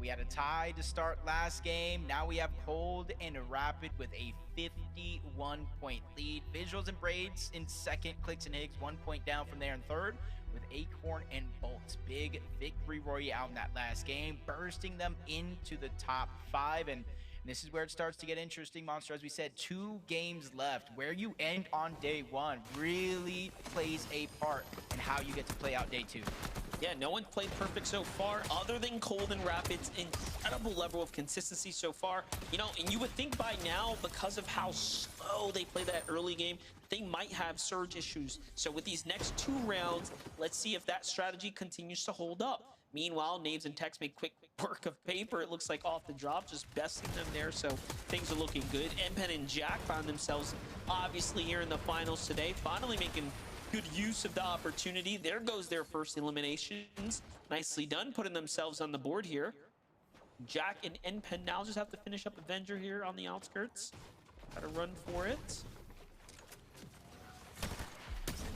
We had a tie to start last game. Now we have Cold and Rapid with a 51-point lead. Visuals and Braids in second. Clicks and Higgs 1 point down from there in third, with Acorn and Bolts. Big victory royale in that last game, bursting them into the top 5. And this is where it starts to get interesting, Monster. As we said, 2 games left. Where you end on day 1 really plays a part in how you get to play out day 2. Yeah, no one's played perfect so far, other than Cold and Rapid's incredible level of consistency so far. You know, and you would think by now, because of how slow they play that early game, they might have surge issues. So with these next 2 rounds, let's see if that strategy continues to hold up. Meanwhile, Naves and Tex make quick work of paper. It looks like off the drop, just besting them there. So things are looking good. Empen and Jack found themselves obviously here in the finals today, finally making good use of the opportunity. There goes their first eliminations. Nicely done, putting themselves on the board here. Jack and Empen now just have to finish up Avenger here on the outskirts. Gotta run for it.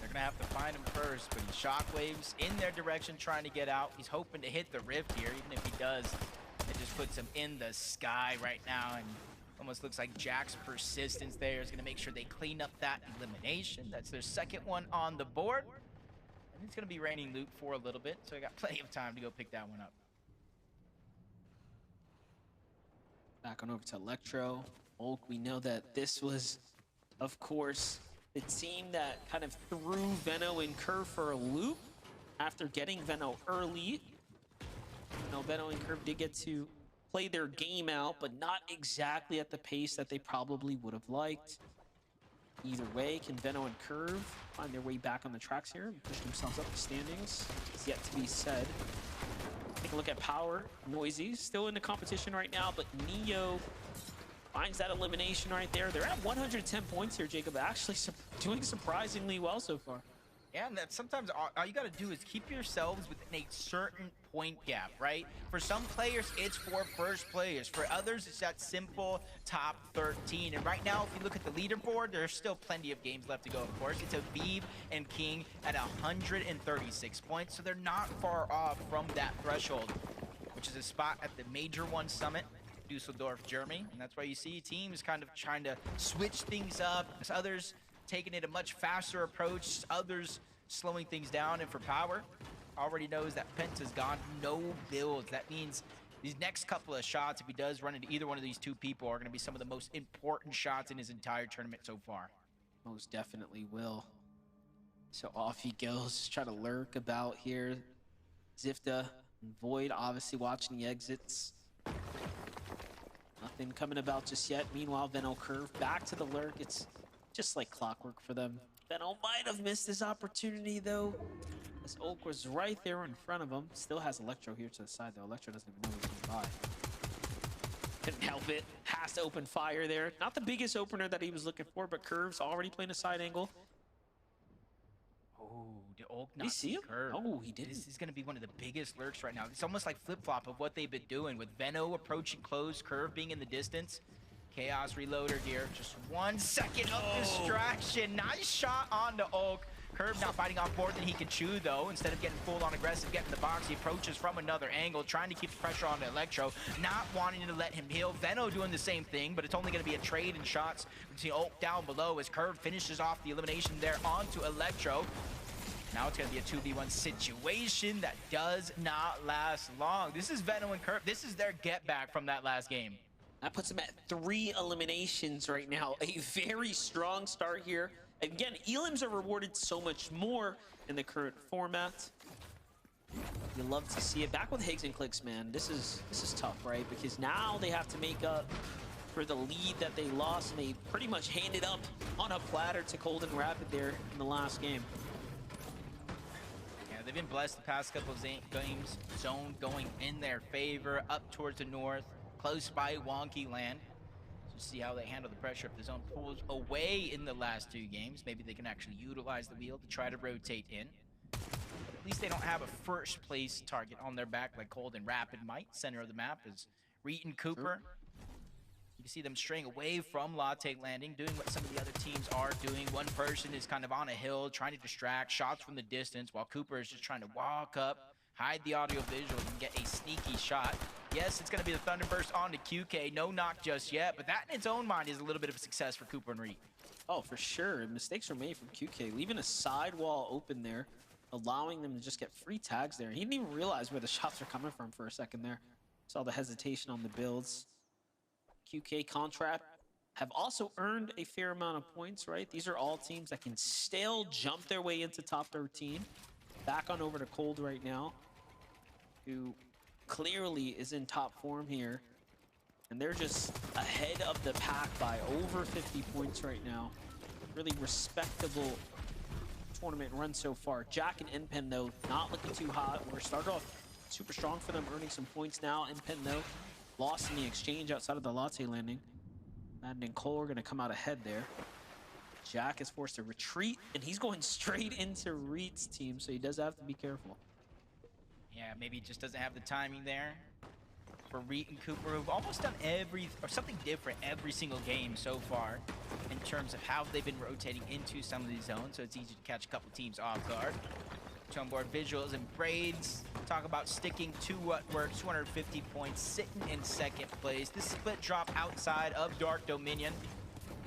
They're gonna have to find him first, but Shockwave's in their direction trying to get out. He's hoping to hit the rift here. Even if he does, it just puts him in the sky right now, and almost looks like Jack's persistence there is going to make sure they clean up that elimination. That's their second one on the board. And it's going to be raining loot for a little bit, so I got plenty of time to go pick that one up. Back on over to Electro. Ulk, we know that this was, of course, the team that kind of threw Veno and Curve for a loop after getting Veno early. You know, Veno and Curve did get to play their game out, but not exactly at the pace that they probably would have liked. Either way, can Veno and Curve find their way back on the tracks here and push themselves up the standings? It's yet to be said. Take a look at Power. Noisy still in the competition right now, but Neo finds that elimination right there. They're at 110 points here, Jacob. Actually doing surprisingly well so far. Yeah, and that sometimes all you got to do is keep yourselves within a certain point gap, right? For some players, it's for first players. For others, it's that simple top 13. And right now, if you look at the leaderboard, there's still plenty of games left to go, of course. It's Aviv and King at 136 points, so they're not far off from that threshold, which is a spot at the Major One Summit, Dusseldorf, Germany. And that's why you see teams kind of trying to switch things up. As others taking it a much faster approach, others slowing things down. And for Power, already knows that Penta's gone, no builds. That means these next couple of shots, if he does run into either one of these 2 people, are going to be some of the most important shots in his entire tournament so far. Most definitely will. So off he goes, try to lurk about here. Zifta and Void obviously watching the exits. Nothing coming about just yet. Meanwhile, Veno Curve back to the lurk. It's just like clockwork for them. Veno might have missed his opportunity though, as Ulk was right there in front of him. Still has Electro here to the side though. Electro doesn't even know he's going by. Couldn't help it. Has to open fire there. Not the biggest opener that he was looking for, but Curve's already playing a side angle. Oh, did Ulk Did he not see him? Curve? Oh, he didn't. This is going to be one of the biggest lurks right now. It's almost like flip-flop of what they've been doing with Veno approaching close, Curve being in the distance. Chaos Reloader here, just 1 second of distraction. Nice shot onto Ulk. Curve now fighting off more than he can chew though. Instead of getting full on aggressive, getting the box, he approaches from another angle, trying to keep the pressure on the Electro, not wanting to let him heal. Veno doing the same thing, but it's only going to be a trade in shots between Ulk down below as Curve finishes off the elimination there onto Electro. Now it's going to be a 2v1 situation that does not last long. This is Veno and Curve. This is their get back from that last game. That puts him at 3 eliminations right now. A very strong start here. Again, elims are rewarded so much more in the current format. You love to see it. Back with Higgs and Clicks, man. This is tough, right? Because now they have to make up for the lead that they lost, and they pretty much handed up on a platter to Cold and Rapid there in the last game. Yeah, they've been blessed the past couple of games. Zone going in their favor, up towards the north, close by Wonky Land. So see how they handle the pressure if the zone pulls away in the last 2 games. Maybe they can actually utilize the wheel to try to rotate in. But at least they don't have a first place target on their back like Cold and Rapid might. Center of the map is Reet and Cooper. You can see them straying away from Latte Landing, doing what some of the other teams are doing. One person is kind of on a hill, trying to distract shots from the distance, while Cooper is just trying to walk up, hide the audio visual, and get a sneaky shot. Yes, it's going to be the Thunderburst onto QK. No knock just yet, but that in its own mind is a little bit of a success for Cooper and Reed. Oh, for sure. Mistakes were made from QK, leaving a sidewall open there, allowing them to just get free tags there. He didn't even realize where the shots are coming from for a second there. Saw the hesitation on the builds. QK Contract have also earned a fair amount of points, right? These are all teams that can still jump their way into top 13. Back on over to Cold right now, who clearly is in top form here. And they're just ahead of the pack by over 50 points right now. Really respectable tournament run so far. Jack and NPen, though, not looking too hot. We're started off super strong for them, earning some points now. NPen, though, lost in the exchange outside of the Latte landing. Madden and Cole are going to come out ahead there. Jack is forced to retreat, and he's going straight into Reed's team, so he does have to be careful. Yeah, maybe he just doesn't have the timing there. For Reed and Cooper, who've almost done something different every single game so far in terms of how they've been rotating into some of these zones, so it's easy to catch a couple teams off guard. On board visuals and braids. Talk about sticking to what works. 250 points, sitting in second place. This split drop outside of Dark Dominion.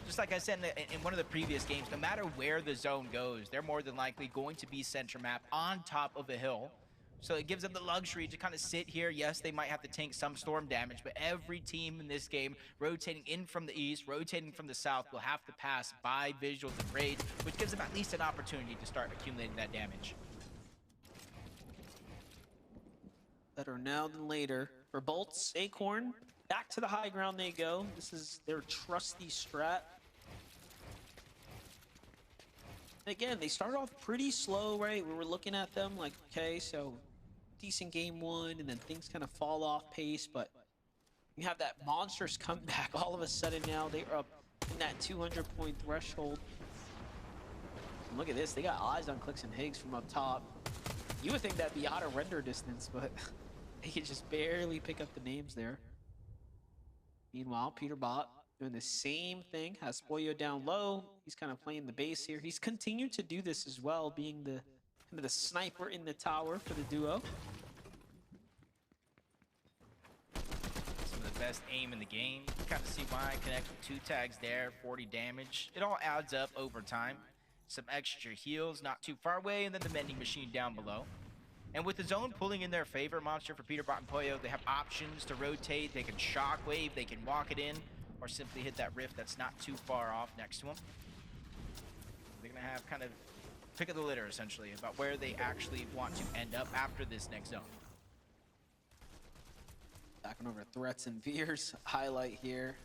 Just like I said in one of the previous games, no matter where the zone goes, they're more than likely going to be center map on top of a hill. So it gives them the luxury to kind of sit here. Yes, they might have to tank some storm damage, but every team in this game rotating in from the east, rotating from the south, will have to pass by visuals and raids, which gives them at least an opportunity to start accumulating that damage. Better now than later. For Bolts, Acorn, back to the high ground they go. This is their trusty strat. Again, they started off pretty slow, right? We were looking at them like, okay, so decent game one, and then things kind of fall off pace, but you have that monstrous comeback. All of a sudden now they are up in that 200-point threshold. And look at this, they got eyes on Clix and Higgs from up top. You would think that'd be out of render distance, but they can just barely pick up the names there. Meanwhile, Peterbot doing the same thing, has Spoyo down low. He's kind of playing the base here. He's continued to do this as well, being the kind of the sniper in the tower for the duo. Some of the best aim in the game. You kind of see why. Connect with 2 tags there, 40 damage. It all adds up over time. Some extra heals not too far away, and then the mending machine down below. And with the zone pulling in their favor, Monster for Peterbot and Poyo, they have options to rotate. They can shockwave, they can walk it in, or simply hit that rift that's not too far off next to them. They're going to have kind of pick of the litter, essentially, about where they actually want to end up after this next zone. Backing over Threats and Veers. Highlight here.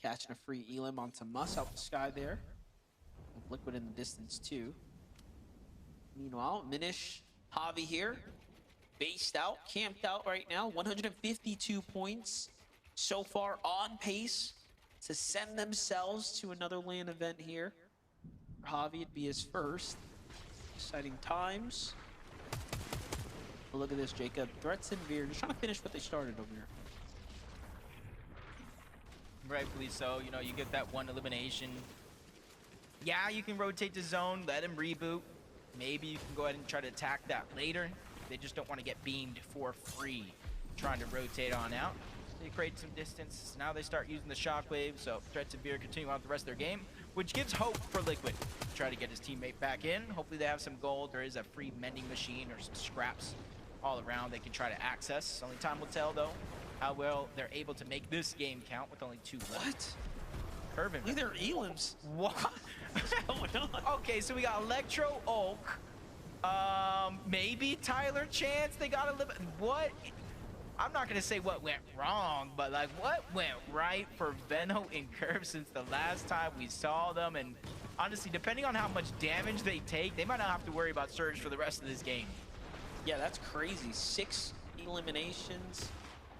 Catching a free Elim onto Muss out the sky there. Liquid in the distance too. Meanwhile, Minish, Javi here, based out, camped out right now. 152 points so far, on pace to send themselves to another LAN event here. For Javi, it'd be his first. Exciting times. But look at this, Jacob. Threats and Veer just trying to finish what they started over here. Rightfully so. You know, you get that one elimination. Yeah, you can rotate the zone, let him reboot. Maybe you can go ahead and try to attack that later. They just don't want to get beamed for free trying to rotate on out. They create some distance. Now they start using the shockwave, so Threats and Veer continue on with the rest of their game, which gives hope for Liquid to try to get his teammate back in. Hopefully they have some gold. There is a free mending machine or some scraps all around they can try to access. Only time will tell, though, how well they're able to make this game count with only 2 left. What? Irvin. Look at their Elims. What? What's going on? Okay, so we got Electro Oak. Maybe Tyler Chance. They got a little. What? I'm not gonna say what went wrong, but like what went right for Veno and Curve since the last time we saw them. And honestly, depending on how much damage they take, they might not have to worry about Surge for the rest of this game. Yeah, that's crazy. 6 eliminations.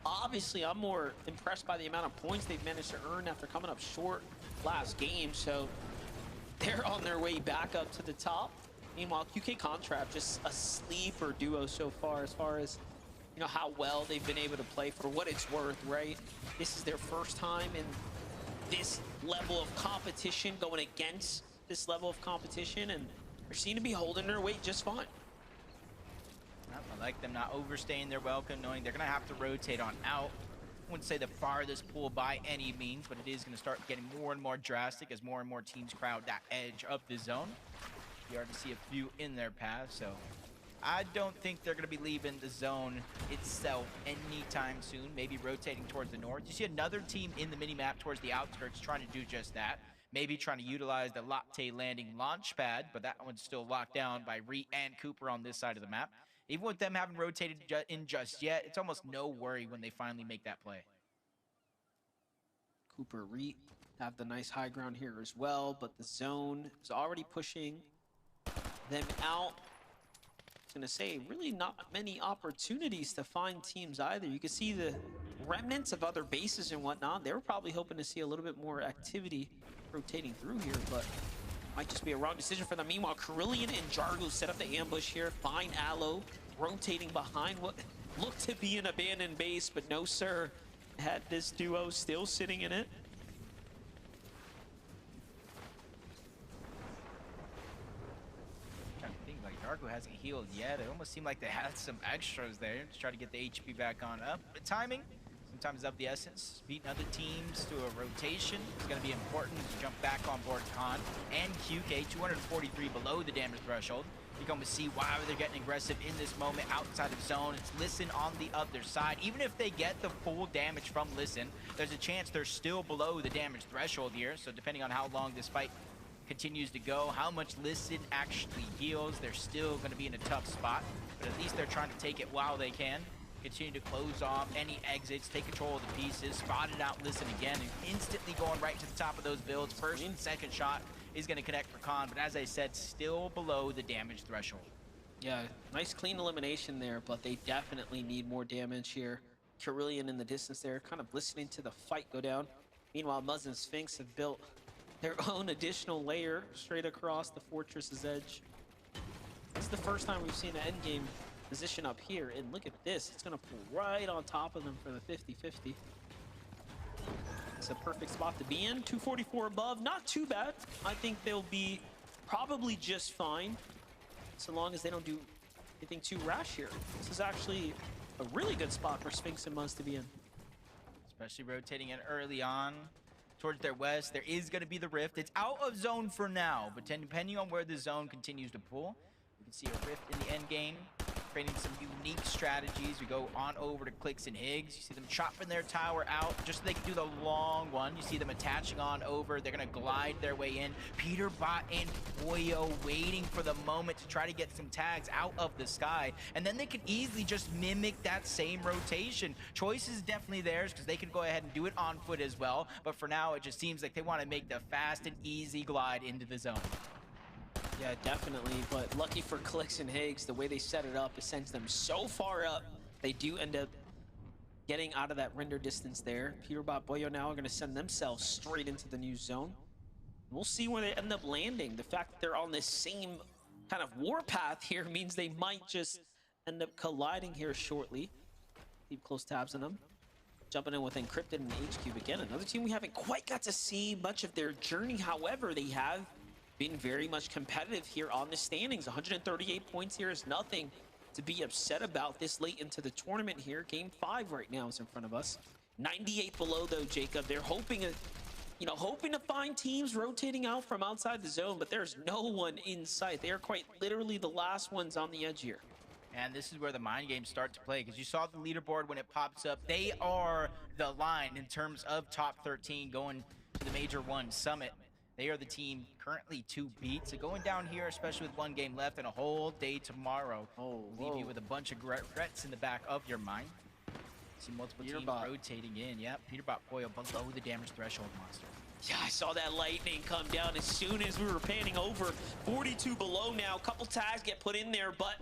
Obviously, I'm more impressed by the amount of points they've managed to earn after coming up short last game. So they're on their way back up to the top. Meanwhile, QK Contract, just a sleeper duo so far as you know, how well they've been able to play for what it's worth, right? This is their first time in this level of competition, going against this level of competition, and they seem to be holding their weight just fine. Well, like them not overstaying their welcome, knowing they're going to have to rotate on out. I wouldn't say the farthest pool by any means, but it is going to start getting more and more drastic as more and more teams crowd that edge of the zone. You already see a few in their path, so I don't think they're going to be leaving the zone itself anytime soon, maybe rotating towards the north. You see another team in the mini-map towards the outskirts trying to do just that. Maybe trying to utilize the Latte Landing launch pad, but that one's still locked down by Reet and Cooper on this side of the map. Even with them having rotated in just yet, it's almost no worry when they finally make that play. Cooper, Reet have the nice high ground here as well, but the zone is already pushing them out. I was going to say, really not many opportunities to find teams either. You can see the remnants of other bases and whatnot. They were probably hoping to see a little bit more activity rotating through here, but might just be a wrong decision for them. Meanwhile, Kerillian and Jargo set up the ambush here. Find Aloe rotating behind what looked to be an abandoned base, but no, sir. Had this duo still sitting in it. Trying to think, like, Jargo hasn't healed yet. It almost seemed like they had some extras there to try to get the HP back on up. But timing sometimes is of the essence. Beating other teams to a rotation is going to be important to jump back on board Khan and QK. 243 below the damage threshold. You're going to see why they're getting aggressive in this moment outside of zone. It's Listen on the other side. Even if they get the full damage from Listen, there's a chance they're still below the damage threshold here. So depending on how long this fight continues to go, how much Listen actually heals, they're still going to be in a tough spot. But at least they're trying to take it while they can. Continue to close off any exits, take control of the pieces, spotted out Listen again, and instantly going right to the top of those builds. First and second shot is going to connect for Khan, but as I said, still below the damage threshold. Yeah, nice clean elimination there, but they definitely need more damage here. Kerillian in the distance there, kind of listening to the fight go down. Meanwhile, Muzz and Sphinx have built their own additional layer straight across the fortress's edge. This is the first time we've seen an endgame position up here, and look at this. It's going to pull right on top of them for the 50-50. It's a perfect spot to be in. 244 above, not too bad. I think they'll be probably just fine, so long as they don't do anything too rash here. This is actually a really good spot for Sphinx and Muzz to be in. Especially rotating in early on towards their west. There is going to be the rift. It's out of zone for now, but depending on where the zone continues to pull, you can see a rift in the end game, creating some unique strategies. We go on over to Clix and Higgs. You see them chopping their tower out just so they can do the long one. You see them attaching on over. They're going to glide their way in. Peterbot and Boyo waiting for the moment to try to get some tags out of the sky. And then they can easily just mimic that same rotation. Choice is definitely theirs because they can go ahead and do it on foot as well. But for now, it just seems like they want to make the fast and easy glide into the zone. Yeah, definitely, but lucky for Clix and Higgs, the way they set it up, it sends them so far up, they do end up getting out of that render distance there. Peterbot, Boyo now are going to send themselves straight into the new zone. We'll see where they end up landing. The fact that they're on this same kind of warpath here means they might just end up colliding here shortly. Keep close tabs on them. Jumping in with Encrypted and H-Cube again. Another team we haven't quite got to see much of their journey. However, they have been very much competitive here on the standings. 138 points here is nothing to be upset about this late into the tournament here. Game 5 right now is in front of us. 98 below though, Jacob. They're hoping to find teams rotating out from outside the zone, but there's no one in sight. They are quite literally the last ones on the edge here. And this is where the mind games start to play, because you saw the leaderboard when it pops up. They are the line in terms of top 13 going to the Major 1 Summit. They are the team currently to beat. So going down here, especially with one game left and a whole day tomorrow, leave you with a bunch of regrets in the back of your mind. See multiple teams rotating in. Yep, Peterbot Boyo below the damage threshold monster. Yeah, I saw that lightning come down as soon as we were panning over. 42 below now. Couple tags get put in there, but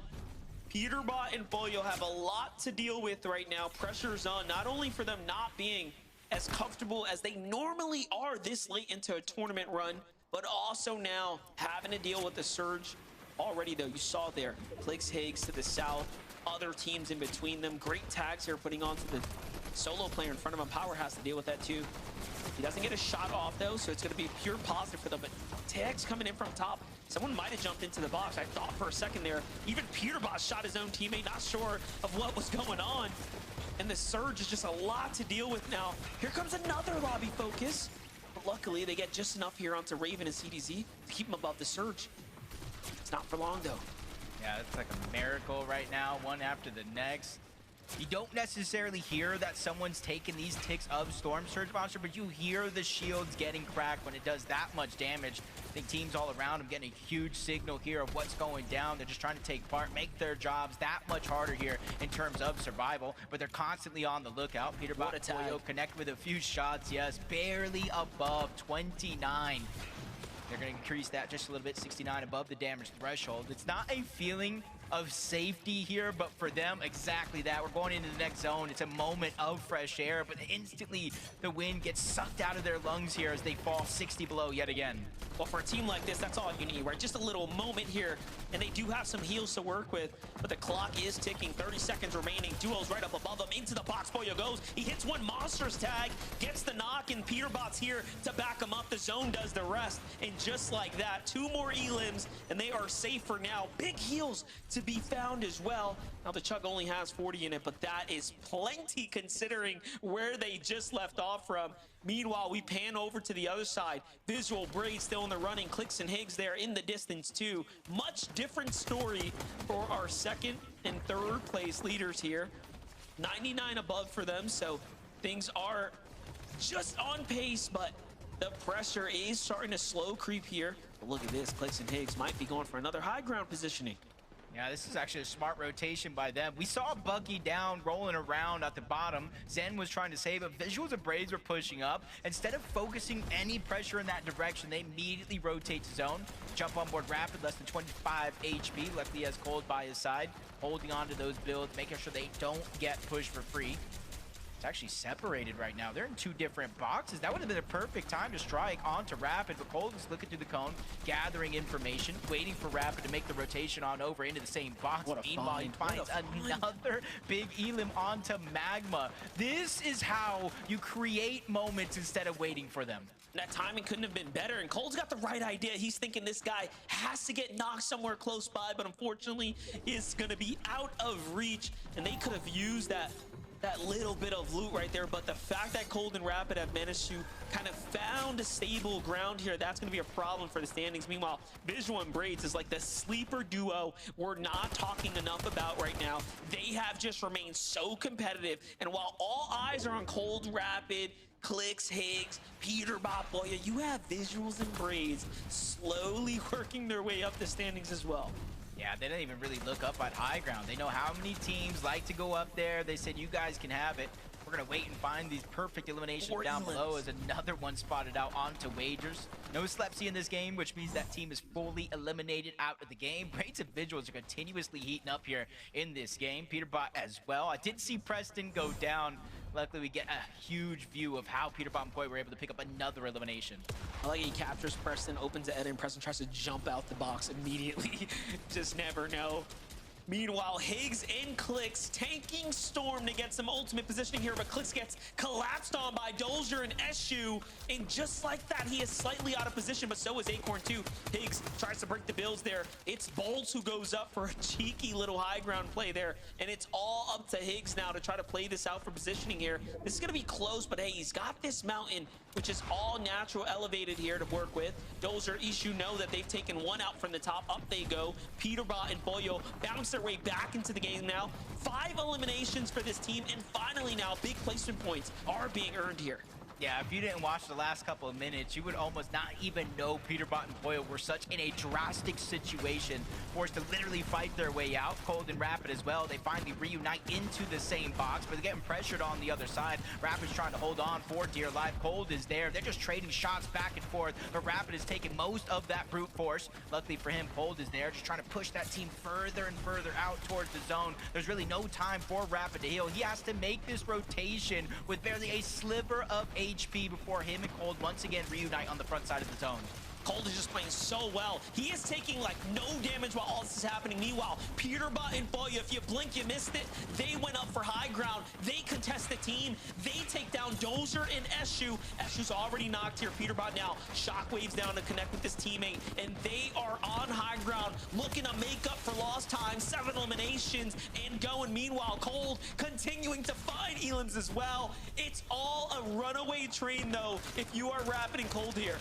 Peterbot and Boyo have a lot to deal with right now. Pressure's on, not only for them not being as comfortable as they normally are this late into a tournament run, but also now having to deal with the surge. Already though, you saw there, Clix, Higgs to the south, other teams in between them. Great tags here putting onto the solo player in front of him. Power has to deal with that too. He doesn't get a shot off though, so it's going to be pure positive for them, but tags coming in from top Someone might have jumped into the box. I thought for a second there, even Peterbot shot his own teammate, not sure of what was going on. And the surge is just a lot to deal with now. Here comes another lobby focus. But luckily, they get just enough here onto Raven and CDZ to keep them above the surge. It's not for long, though. Yeah, it's like a miracle right now, one after the next. You don't necessarily hear that someone's taking these ticks of Storm Surge Monster, but you hear the shields getting cracked when it does that much damage. I think teams all around them getting a huge signal here of what's going down. They're just trying to take part, make their jobs that much harder here in terms of survival, but they're constantly on the lookout. Peterbot and Toyo connect with a few shots, yes, barely above 29. They're going to increase that just a little bit, 69 above the damage threshold. It's not a feeling of safety here, but for them, exactly that. We're going into the next zone. It's a moment of fresh air, but instantly the wind gets sucked out of their lungs here as they fall 60 below yet again. Well, for a team like this, that's all you need, right? Just a little moment here, and they do have some heals to work with, but the clock is ticking. 30 seconds remaining. Duo's right up above them. Into the box, Boyo goes. He hits one monster's tag, gets the knock, and Peterbot's here to back him up. The zone does the rest, and just like that, 2 more elims, and they are safe for now. Big heals to be found as well. Now, the Chug only has 40 in it, but that is plenty considering where they just left off from. Meanwhile, we pan over to the other side. Visual Braid still in the running. Clix and Higgs there in the distance too. Much different story for our second and third place leaders here. 99 above for them, so things are just on pace, but the pressure is starting to slow creep here. But look at this, Clix and Higgs might be going for another high ground positioning. Yeah, this is actually a smart rotation by them. We saw Buggy down, rolling around at the bottom. Zen was trying to save him. Visuals and Braids were pushing up. Instead of focusing any pressure in that direction, they immediately rotate to zone. Jump on board Rapid, less than 25 HP. Luckily, he has Cold by his side, holding on to those builds, making sure they don't get pushed for free. It's actually separated right now. They're in 2 different boxes. That would have been a perfect time to strike onto Rapid, but Cold is looking through the cone, gathering information, waiting for Rapid to make the rotation on over into the same box. Meanwhile, he finds another big elim onto Magma. This is how you create moments instead of waiting for them. That timing couldn't have been better, and Cole's got the right idea. He's thinking this guy has to get knocked somewhere close by, but unfortunately, is going to be out of reach, and they could have used that little bit of loot right there, but the fact that Cold and Rapid have managed to kind of found a stable ground here, that's going to be a problem for the standings. Meanwhile, Visual and Braids is like the sleeper duo we're not talking enough about right now. They have just remained so competitive, and while all eyes are on Cold, Rapid, Clix, Higgs, Peterbot, Boya, you have Visuals and Braids slowly working their way up the standings as well. Yeah, they didn't even really look up at high ground. They know how many teams like to go up there. They said, you guys can have it. We're going to wait and find these perfect eliminations down below as another one spotted out onto Wagers. No Slepsy in this game, which means that team is fully eliminated out of the game. Braids and Visuals are continuously heating up here in this game. Peterbot as well. I did see Preston go down. Luckily, we get a huge view of how Peterbot and Poi were able to pick up another elimination. I like he captures Preston, opens the edit, and Preston tries to jump out the box immediately. Just never know. Meanwhile, Higgs and Clix tanking Storm to get some ultimate positioning here, but Clix gets collapsed on by Dozier and Eshu, and just like that, he is slightly out of position, but so is Acorn too. Higgs tries to break the builds there. It's Bolts who goes up for a cheeky little high ground play there, and it's all up to Higgs now to try to play this out for positioning here. This is gonna be close, but hey, he's got this mountain, which is all natural elevated here to work with. Dozier, Ishu know that they've taken one out from the top. Up they go. Peterbot and Boyo bounce their way back into the game now. 5 eliminations for this team, and finally now big placement points are being earned here. Yeah, if you didn't watch the last couple of minutes, you would almost not even know Peterbot and Boyle were such in a drastic situation, forced to literally fight their way out. Cold and Rapid as well. They finally reunite into the same box, but they're getting pressured on the other side. Rapid's trying to hold on for dear life. Cold is there. They're just trading shots back and forth, but Rapid is taking most of that brute force. Luckily for him, Cold is there, just trying to push that team further and further out towards the zone. There's really no time for Rapid to heal. He has to make this rotation with barely a sliver of HP before him and Cold once again reunite on the front side of the zone. Cold is just playing so well. He is taking like no damage while all this is happening. Meanwhile, Peterbot and Boya, if you blink, you missed it. They went up for high ground. They contest the team. They take down Dozer and Eshu. Eshu's already knocked here. Peterbot now shockwaves down to connect with his teammate, and they are on high ground looking to make up for lost time. 7 eliminations and going. Meanwhile, Cold continuing to find Elims as well. It's all a runaway train though if you are Rapid and Cold here.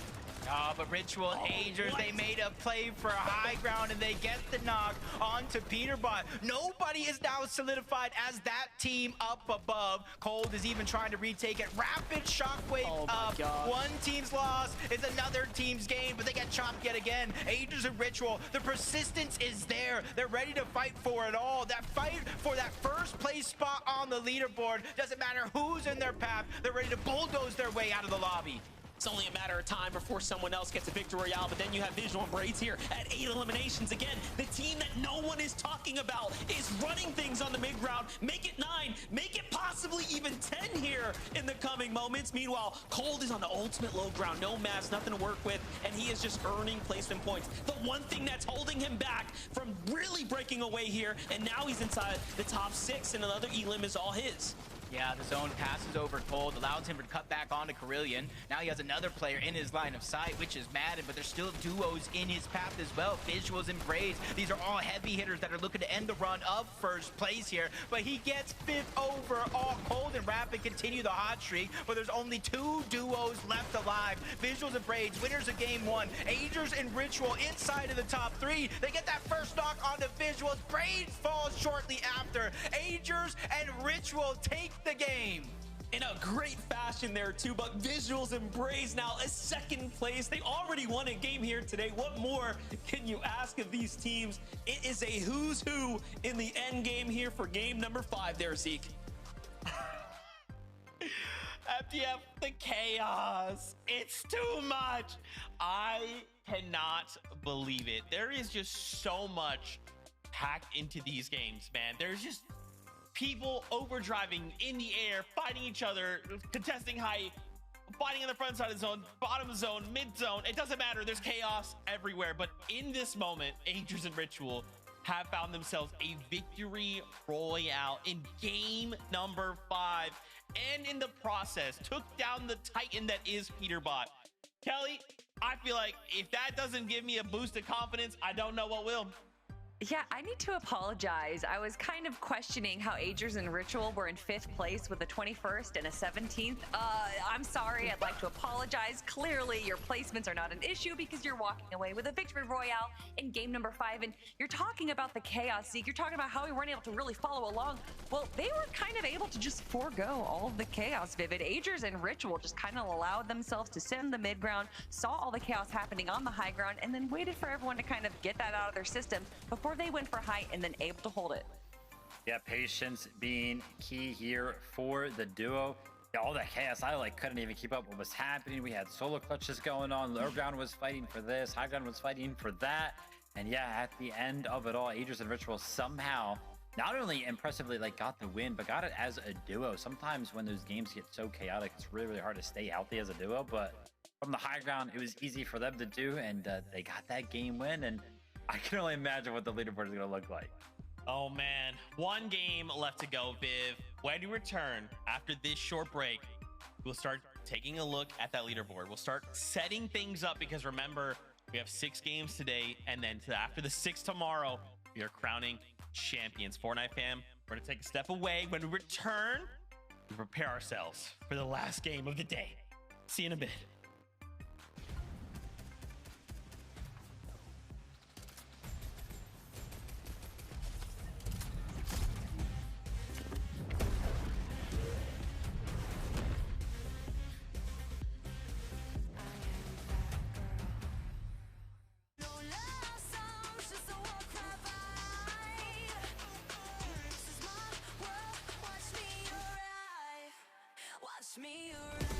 Oh, but Ritual and Agers, they made a play for high ground, and they get the knock onto Peterbot. Nobody is now solidified as that team up above. Cold is even trying to retake it. Rapid shockwave up. God. One team's loss is another team's gain, but they get chopped yet again. Agers and Ritual, the persistence is there. They're ready to fight for it all. That fight for that first place spot on the leaderboard, doesn't matter who's in their path. They're ready to bulldoze their way out of the lobby. It's only a matter of time before someone else gets a victory royale, but then you have Visual and Braids here at 8 eliminations. Again, the team that no one is talking about is running things on the mid ground. Make it 9, make it possibly even 10 here in the coming moments. Meanwhile, Cold is on the ultimate low ground, no mass, nothing to work with, and he is just earning placement points. The one thing that's holding him back from really breaking away here, and now he's inside the top 6, and another Elim is all his. Yeah, the zone passes over Cold, allows him to cut back onto Carillion. Now he has another player in his line of sight, which is Madden, but there's still duos in his path as well. Visuals and Braids. These are all heavy hitters that are looking to end the run of first place here, but he gets 5th overall. Cold and Rapid continue the hot streak, but there's only 2 duos left alive. Visuals and Braids, winners of game 1. Agers and Ritual inside of the top 3. They get that first knock onto Visuals. Braids falls shortly after. Agers and Ritual take the game. In a great fashion there too, but Visuals and Braids now a 2nd place. They already won a game here today. What more can you ask of these teams? It is a who's who in the end game here for game number 5 there, Zeke. FTF, the chaos. It's too much. I cannot believe it. There is just so much packed into these games, man. There's just people overdriving in the air, fighting each other, contesting height, fighting on the front side of the zone, bottom zone, mid zone. It doesn't matter. There's chaos everywhere. But in this moment, Agers and Ritual have found themselves a victory royale in game number 5, and in the process took down the Titan that is Peterbot. Kelly, I feel like if that doesn't give me a boost of confidence, I don't know what will. Yeah, I need to apologize. I was kind of questioning how Agers and Ritual were in 5th place with a 21st and a 17th. I'm sorry. I'd like to apologize. Clearly, your placements are not an issue because you're walking away with a victory royale in game number 5. And you're talking about the chaos, Zeke. You're talking about how we weren't able to really follow along. Well, they were kind of able to just forego all of the chaos, Vivid. Agers and Ritual just kind of allowed themselves to sit in the mid ground, saw all the chaos happening on the high ground, and then waited for everyone to kind of get that out of their system before they went for height and then able to hold it. Yeah, patience being key here for the duo. Yeah, all that chaos, I couldn't even keep up what was happening. We had solo clutches going on. Low ground was fighting for this. High ground was fighting for that. And yeah, at the end of it all, Agers and Ritual somehow not only impressively got the win, but got it as a duo. Sometimes when those games get so chaotic, it's really, really hard to stay healthy as a duo. But from the high ground, it was easy for them to do, and they got that game win. And I can only imagine what the leaderboard is going to look like. Oh man, one game left to go, Viv. When we return after this short break, we'll start taking a look at that leaderboard. We'll start setting things up because remember, we have 6 games today, and then after the 6 tomorrow, we are crowning champions. Fortnite fam, we're going to take a step away. When we return, we prepare ourselves for the last game of the day. See you in a bit. Me right.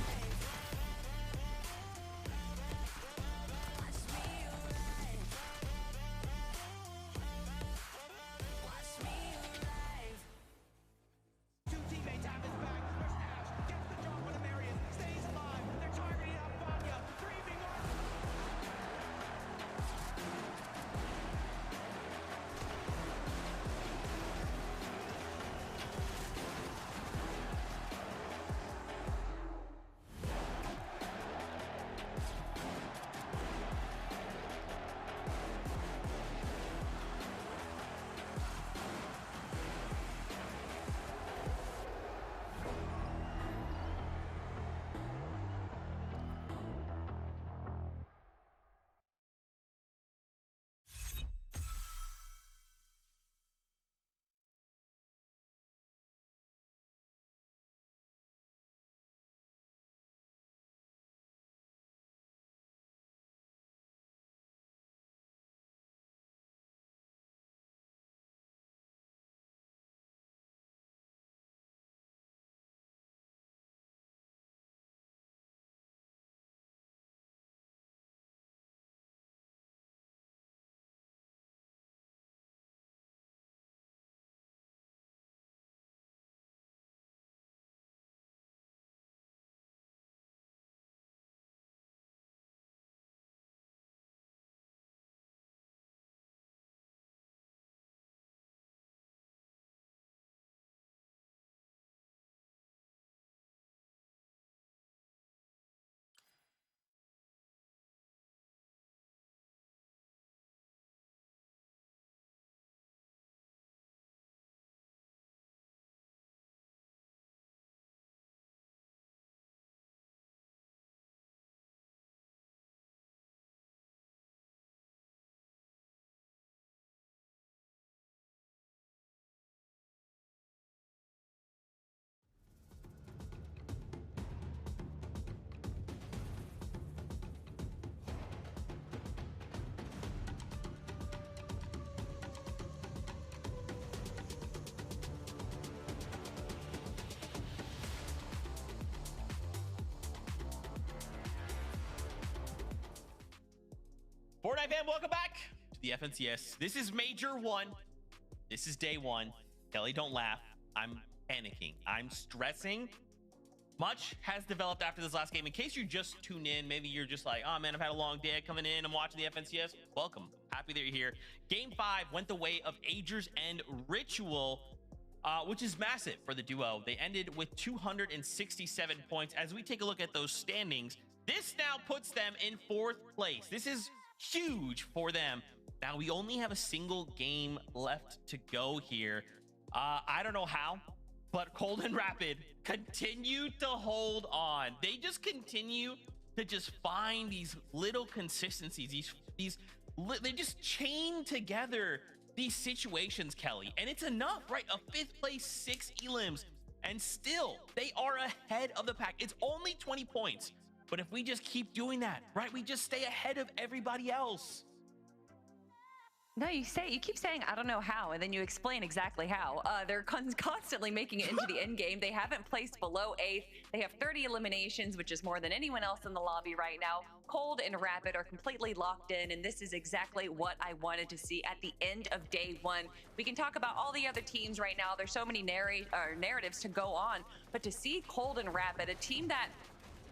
Fortnite fam, welcome back to the FNCS. This is Major 1. This is day 1. Kelly, don't laugh. I'm panicking. I'm stressing. Much has developed after this last game. In case you just tune in, maybe you're just like, oh man, I've had a long day coming in. I'm watching the FNCS. Welcome. Happy that you're here. Game 5 went the way of Agers and Ritual, which is massive for the duo. They ended with 267 points. As we take a look at those standings, this now puts them in 4th place. This is huge for them. Now, we only have a single game left to go here. I don't know how, but Cold and Rapid continue to hold on. They just continue to just find these little consistencies. They just chain together these situations, Kelly, and it's enough, right? A 5th place, 6 elims, and still they are ahead of the pack. It's only 20 points, but if we just keep doing that, right, we just stay ahead of everybody else. No, you keep saying, I don't know how, and then you explain exactly how. They're constantly making it into the end game. They haven't placed below 8th. They have 30 eliminations, which is more than anyone else in the lobby right now. Cold and Rapid are completely locked in, and this is exactly what I wanted to see at the end of day 1. We can talk about all the other teams right now. There's so many narratives to go on, but to see Cold and Rapid, a team that,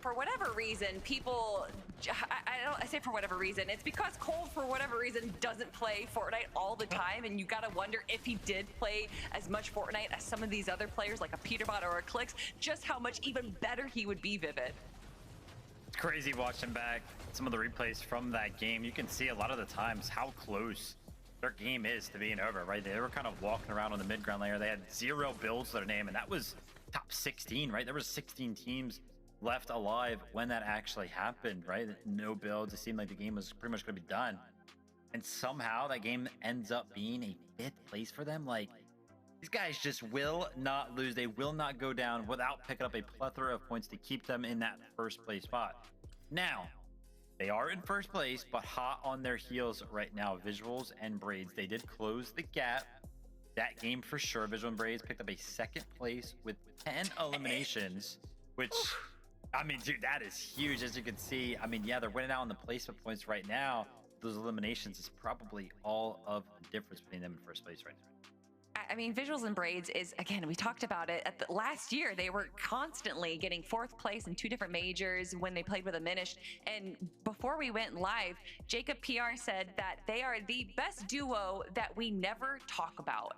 for whatever reason, people, I say for whatever reason, it's because Cold, for whatever reason, doesn't play Fortnite all the time, and you gotta wonder if he did play as much Fortnite as some of these other players like a Peterbot or a Clix, just how much even better he would be, Vivid. It's crazy watching back some of the replays from that game. You can see a lot of the times how close their game is to being over, right? They were kind of walking around on the mid-ground layer. They had 0 builds to their name, and that was top 16, right? There was 16 teams left alive when that actually happened, right? No builds. It seemed like the game was pretty much going to be done, and somehow that game ends up being a 5th place for them. Like, these guys just will not lose. They will not go down without picking up a plethora of points to keep them in that 1st place spot. Now, they are in 1st place, but hot on their heels right now. Visuals and Braids, they did close the gap that game for sure. Visual and Braids picked up a 2nd place with 10 eliminations, which, I mean, dude, that is huge. As you can see, I mean, yeah, they're winning out on the placement points right now. Those eliminations is probably all of the difference between them in 1st place right now. I mean, Visuals and Braids is, again, we talked about it at the last year. They were constantly getting 4th place in 2 different majors when they played with Diminished. And before we went live, Jacob PR said that they are the best duo that we never talk about.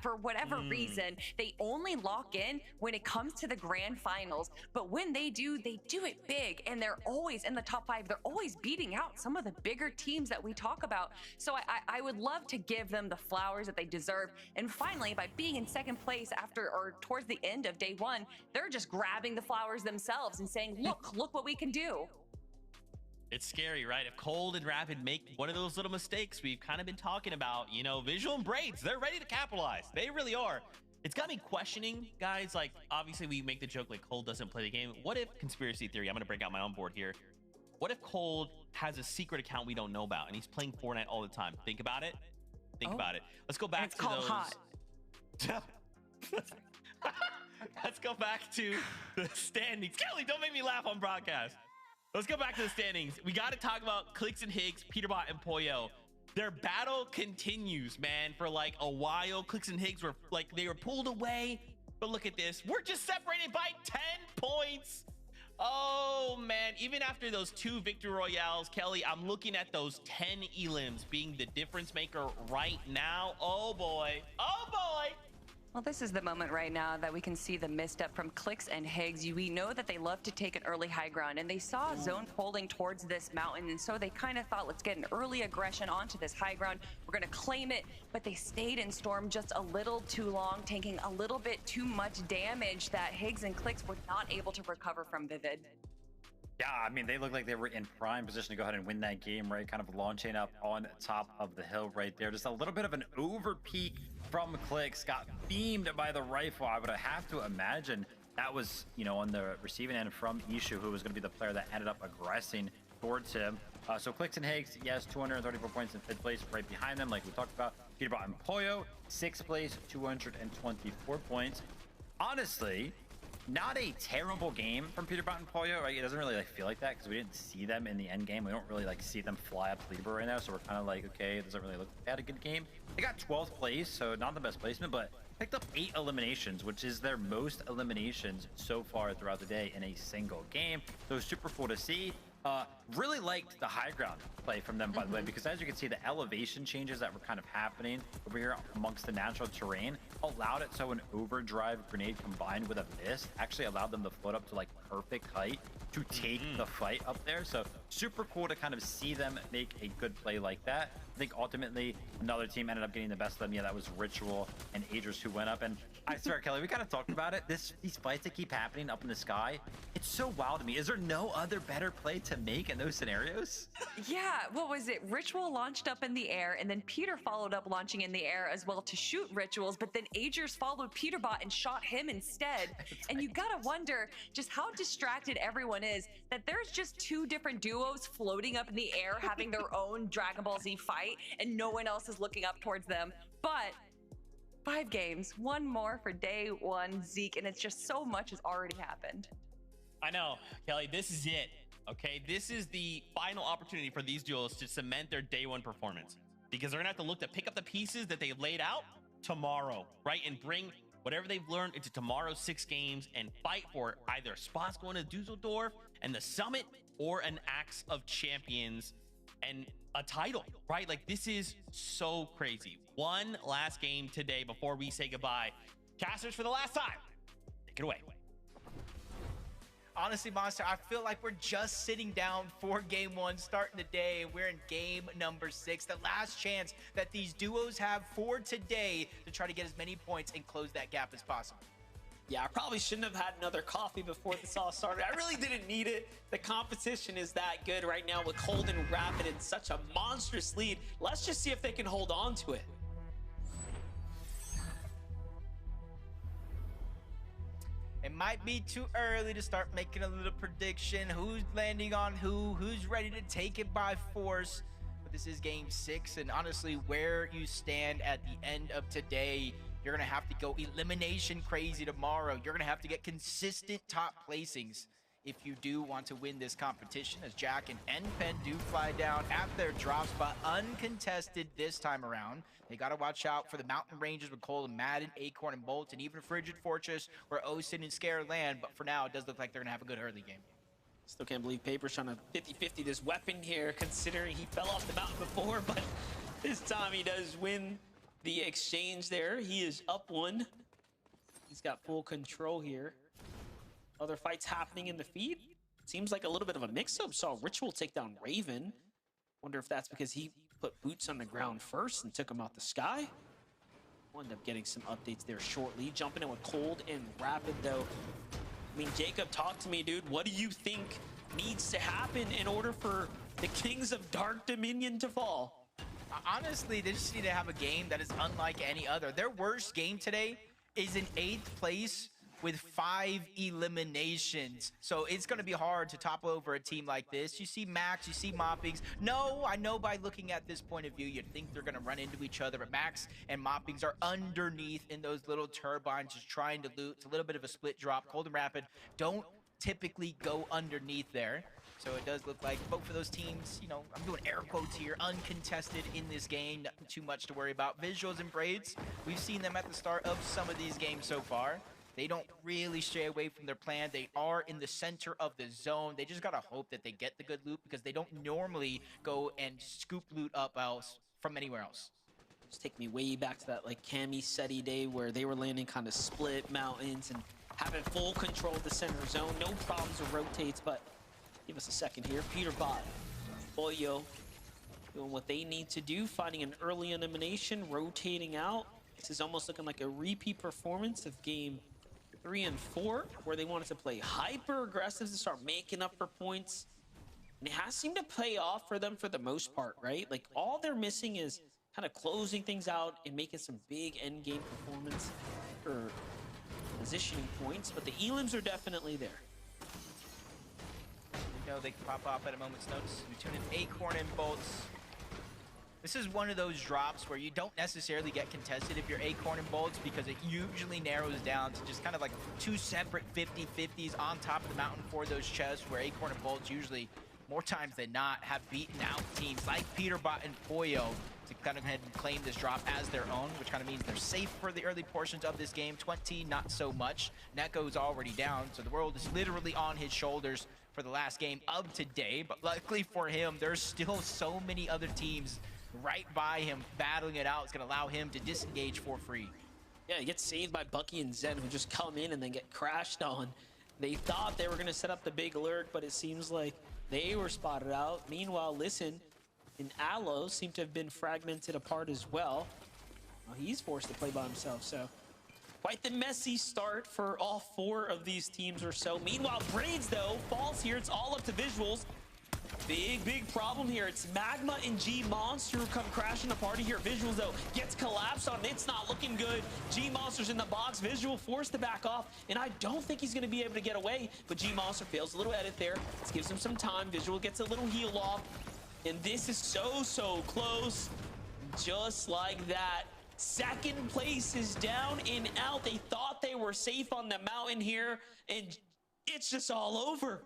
For whatever reason, they only lock in when it comes to the grand finals. But when they do it big, and they're always in the top 5. They're always beating out some of the bigger teams that we talk about. So I would love to give them the flowers that they deserve. And finally, by being in 2nd place after or towards the end of day 1, they're just grabbing the flowers themselves and saying, look what we can do. It's scary, right? If Cold and Rapid make one of those little mistakes we've kind of been talking about, you know, Visual and Braids, they're ready to capitalize. They really are. It's got me questioning, guys. Like, obviously we make the joke like Cold doesn't play the game. What if, conspiracy theory, I'm going to break out my own board here. What if Cold has a secret account we don't know about and he's playing Fortnite all the time? Think about it. Think about it. Let's go back to those. Hot. Let's go back to the standings. Kelly, don't make me laugh on broadcast. Let's go back to the standings. We got to talk about Clix and Higgs, Peterbot and Poyo. Their battle continues, man, for like a while. Clix and Higgs were like, they were pulled away, but look at this. We're just separated by 10 points. Oh man, even after those 2 victory royales, Kelly, I'm looking at those 10 elims being the difference maker right now. Oh boy. Oh boy. Well, this is the moment right now that we can see the misstep from Clix and Higgs. We know that they love to take an early high ground, and they saw zone holding towards this mountain, and so they kind of thought, let's get an early aggression onto this high ground. We're going to claim it, but they stayed in Storm just a little too long, taking a little bit too much damage that Higgs and Clix were not able to recover from, Vivid. Yeah, I mean, they look like they were in prime position to go ahead and win that game, right? Kind of launching up on top of the hill right there. Just a little bit of an over peak from Clix. Got beamed by the rifle. I would have to imagine that was, you know, on the receiving end from Ishu, who was going to be the player that ended up aggressing towards him. So Clix and Higgs, yes, 234 points in 5th place. Right behind them, like we talked about, Peterbot and Poyo, 6th place, 224 points. Honestly, not a terrible game from Peterbot and Pollo, right? It doesn't really like feel like that because we didn't see them in the end game. We don't really like see them fly up to Libra right now, so we're kind of like, okay, it doesn't really look like they had a good game. They got 12th place, so not the best placement, but picked up 8 eliminations, which is their most eliminations so far throughout the day in a single game. So super cool to see. Really liked the high ground play from them, by the way, because as you can see, the elevation changes that were kind of happening over here amongst the natural terrain allowed it so an overdrive grenade combined with a mist actually allowed them to float up to like perfect height to take the fight up there. So super cool to kind of see them make a good play like that. I think ultimately another team ended up getting the best of them. Yeah, that was Ritual and Aegis who went up. And I swear, Kelly, we kind of talked about it. These fights that keep happening up in the sky, it's so wild to me. Is there no other better play to make in those scenarios? Yeah, what was it? Ritual launched up in the air, and then Peter followed up launching in the air as well to shoot Rituals, but then Aegis followed Peterbot and shot him instead. And you gotta wonder just how distracted everyone is that there's just 2 different duos floating up in the air having their own Dragon Ball Z fight, and no one else is looking up towards them. But 5 games, 1 more for day 1, Zeke, and it's just so much has already happened. I know, Kelly, this is it. Okay, this is the final opportunity for these duels to cement their day 1 performance, because they're gonna have to look to pick up the pieces that they laid out tomorrow, right? And bring whatever they've learned into tomorrow's 6 games and fight for either spots going to Dusseldorf and the Summit or an Axe of Champions and a title, right? Like, this is so crazy. One last game today before we say goodbye. Casters, for the last time, take it away. Honestly, Monster, I feel like we're just sitting down for game 1, starting the day, and we're in game number 6. The last chance that these duos have for today to try to get as many points and close that gap as possible. Yeah, I probably shouldn't have had another coffee before this all started. I really didn't need it. The competition is that good right now with Cold and Rapid in such a monstrous lead. Let's just see if they can hold on to it. It might be too early to start making a little prediction. Who's landing on who's ready to take it by force. But this is game 6, and honestly, where you stand at the end of today, you're gonna have to go elimination crazy tomorrow. You're gonna have to get consistent top placings if you do want to win this competition, as Jack and NPen do fly down at their drop spot uncontested this time around. They gotta watch out for the mountain ranges with Cole and Madden, Acorn and Bolt, and even Frigid Fortress where Osin and Scare land, but for now it does look like they're gonna have a good early game. Still can't believe Paper's trying to 50-50 this weapon here, considering he fell off the mountain before, but this time he does win the exchange there. He is up 1. He's got full control here. Other fights happening in the feed. Seems like a little bit of a mix-up. Saw Ritual take down Raven. Wonder if that's because he put boots on the ground first and took him out the sky. We'll end up getting some updates there shortly. Jumping in with Cold and Rapid, though. I mean, Jacob, talk to me, dude. What do you think needs to happen in order for the Kings of Dark Dominion to fall? Honestly, they just need to have a game that is unlike any other. Their worst game today is in 8th place with 5 eliminations. So it's going to be hard to topple over a team like this. You see Max, you see Moppings. No, I know by looking at this point of view, you'd think they're going to run into each other, but Max and Moppings are underneath in those little turbines, just trying to loot. It's a little bit of a split drop. Cold and Rapid don't typically go underneath there. So it does look like both of those teams, you know, I'm doing air quotes here, uncontested in this game. Nothing too much to worry about. Visuals and Braids, we've seen them at the start of some of these games so far. They don't really stray away from their plan. They are in the center of the zone. They just gotta hope that they get the good loot, because they don't normally go and scoop loot up else from anywhere else. Just take me way back to that like Cammy Seti day where they were landing kind of split mountains and having full control of the center zone. No problems with rotates, but give us a second here. Peterbot, Pollo, doing what they need to do, finding an early elimination, rotating out. This is almost looking like a repeat performance of game 3 and 4, where they wanted to play hyper aggressive to start making up for points. And it has seemed to pay off for them for the most part, right? Like, all they're missing is kind of closing things out and making some big end game performance or positioning points, but the elims are definitely there. You know they can pop up at a moment's notice. We tune in Acorn and Bolts. This is one of those drops where you don't necessarily get contested if you're Acorn and Bolts, because it usually narrows down to just kind of like two separate 50-50s on top of the mountain for those chests, where Acorn and Bolts usually, more times than not, have beaten out teams like Peterbot and Poyo to kind of head and claim this drop as their own, which kind of means they're safe for the early portions of this game. 20, not so much. Neko's already down, so the world is literally on his shoulders for the last game of today. But luckily for him, there's still so many other teams right by him battling it out. It's going to allow him to disengage for free. Yeah, he gets saved by Bucky and Zen, who just come in and then get crashed on. They thought they were going to set up the big alert, but it seems like they were spotted out. Meanwhile, Listen and Aloe seem to have been fragmented apart as well. He's forced to play by himself, so quite the messy start for all four of these teams or so. Meanwhile, Braids, though, falls here. It's all up to Visuals. Big problem here. It's Magma and G Monster who come crashing the party here. Visuals, though, gets collapsed on. It's not looking good. G Monster's in the box. Visual forced to back off, and I don't think he's going to be able to get away, but G Monster fails a little edit there. This gives him some time. Visual gets a little heal off, and this is so close. Just like that. Second place is down and out. They thought they were safe on the mountain here, and it's just all over.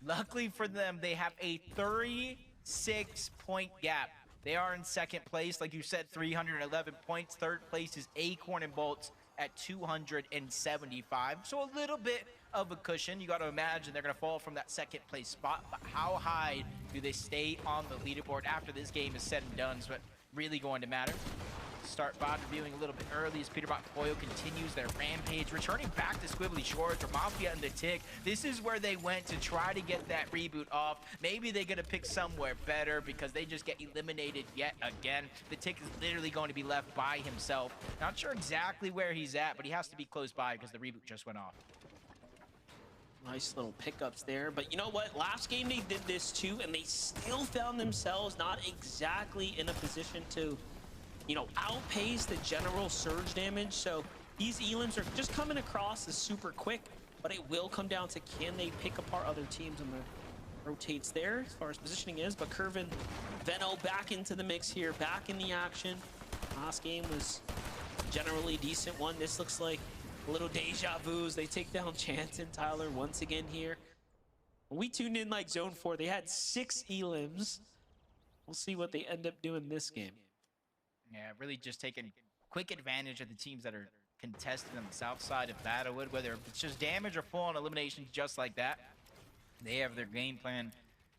Luckily for them, they have a 36-point gap. They are in second place, like you said, 311 points. Third place is Acorn and Bolts at 275. So a little bit of a cushion. You got to imagine they're going to fall from that second place spot. But how high do they stay on the leaderboard after this game is said and done? Is what really going to matter. Start bot reviewing a little bit early as Peterbot and Poyo continues their rampage, returning back to Squibbly Shores or Mafia and the Tick. This is where they went to try to get that reboot off. Maybe they're going to pick somewhere better because they just get eliminated yet again. The Tick is literally going to be left by himself. Not sure exactly where he's at, but he has to be close by because the reboot just went off. Nice little pickups there, but you know what? Last game they did this too, and they still found themselves not exactly in a position to, you know, outpace the general surge damage. So these elims are just coming across as super quick, but it will come down to can they pick apart other teams, and the rotates there as far as positioning is. But Curvin, Veno back into the mix here, back in the action. Last game was generally a decent one. This looks like a little deja vu as they take down Chance and Tyler once again here. When we tuned in like Zone 4, they had 6 elims. We'll see what they end up doing this game. Yeah, really just taking quick advantage of the teams that are contested on the south side of Battlewood, whether it's just damage or full-on eliminations just like that. They have their game plan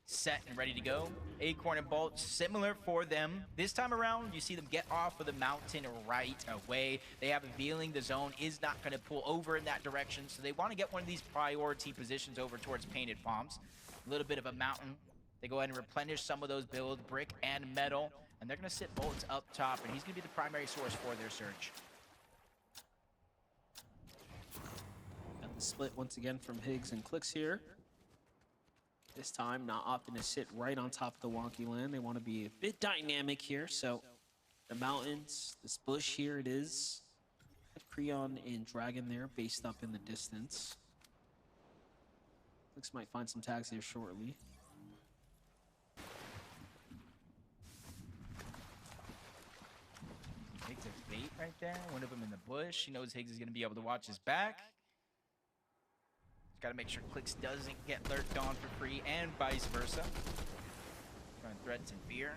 set and ready to go. Acorn and Bolt, similar for them. This time around, you see them get off of the mountain right away. They have a feeling the zone is not going to pull over in that direction, so they want to get one of these priority positions over towards Painted Palms. A little bit of a mountain. They go ahead and replenish some of those builds, brick and metal, and they're going to sit Bolts up top, and he's going to be the primary source for their search. Got the split once again from Higgs and Clicks here. This time, not opting to sit right on top of the wonky land. They want to be a bit dynamic here. So the mountains, this bush here it is. Creon and Dragon there, based up in the distance. Clicks might find some tags here shortly. Higgs a bait right there. One of them in the bush. He knows Higgs is going to be able to watch his back. Got to make sure Clicks doesn't get lurked on for free, and vice versa. Throwing threats and fear.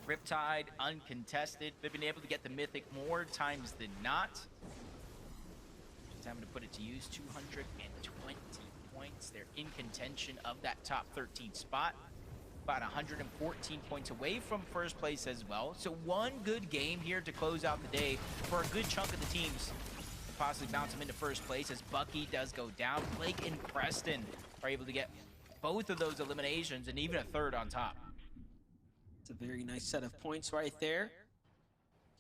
Riptide, uncontested. They've been able to get the Mythic more times than not. Just having to put it to use. 220 points. They're in contention of that top 13 spot. About 114 points away from first place as well. So one good game here to close out the day for a good chunk of the teams. Possibly bounce him into first place as Bucky does go down. Blake and Preston are able to get both of those eliminations and even a third on top. It's a very nice set of points right there.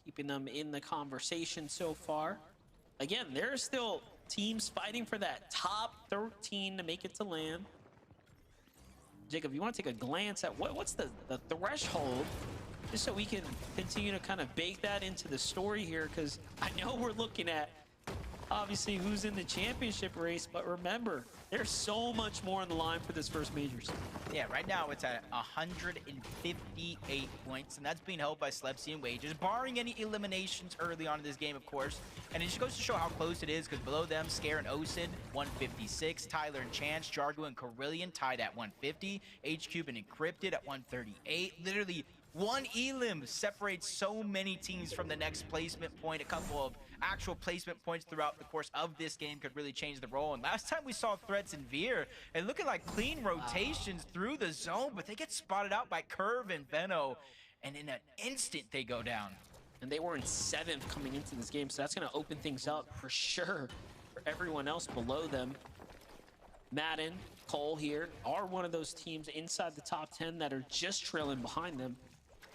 Keeping them in the conversation so far. Again, there are still teams fighting for that top 13 to make it to land. Jacob, you want to take a glance at what's the threshold, just so we can continue to kind of bake that into the story here, because I know we're looking at obviously who's in the championship race, but remember, there's so much more on the line for this first majors. Yeah, right now it's at 158 points, and that's being held by Slepsy and Wages, barring any eliminations early on in this game, of course. And it just goes to show how close it is, because below them, Scare and Osid, 156. Tyler and Chance, Jargo and Carillion tied at 150. H-Cube and Encrypted at 138. Literally, one elim separates so many teams from the next placement point. A couple of actual placement points throughout the course of this game could really change the role. And last time we saw Threats and Veer, and looking like clean rotations through the zone, but they get spotted out by Curve and Veno, and in an instant they go down. And they were in 7th coming into this game, so that's going to open things up for sure for everyone else below them. Madden, Cole here are one of those teams inside the top 10 that are just trailing behind them.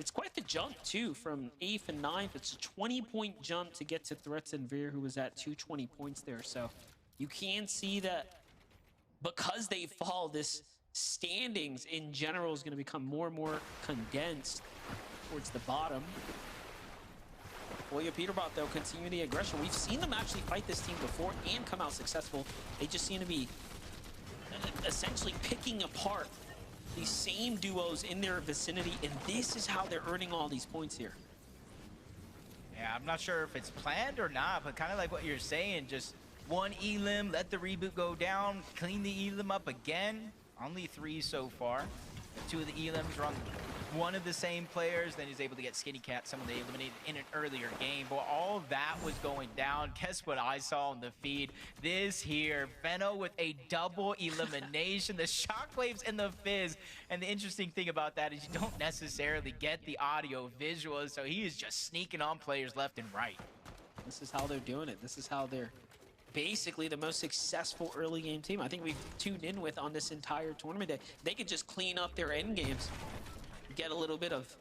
It's quite the jump, too, from 8th and 9th. It's a 20-point jump to get to Threats and Veer, who was at 220 points there. So you can see that because they fall, this standings in general is going to become more and more condensed towards the bottom. Boya Peterbot, though, continue the aggression. We've seen them actually fight this team before and come out successful. They just seem to be essentially picking apart these same duos in their vicinity, and this is how they're earning all these points here. Yeah, I'm not sure if it's planned or not, but kind of like what you're saying, just one elim, let the reboot go down, clean the elim up again. Only 3 so far. 2 of the elims are on one of the same players. Then he's able to get Skinny Cat, someone they eliminated in an earlier game. But all of that was going down. Guess what I saw on the feed? This here, Veno with a double elimination. The shockwaves and the fizz. And the interesting thing about that is you don't necessarily get the audio visuals. So he is just sneaking on players left and right. This is how they're doing it. This is how they're basically the most successful early game team I think we've tuned in with on this entire tournament day. They could just clean up their end games, get a little bit of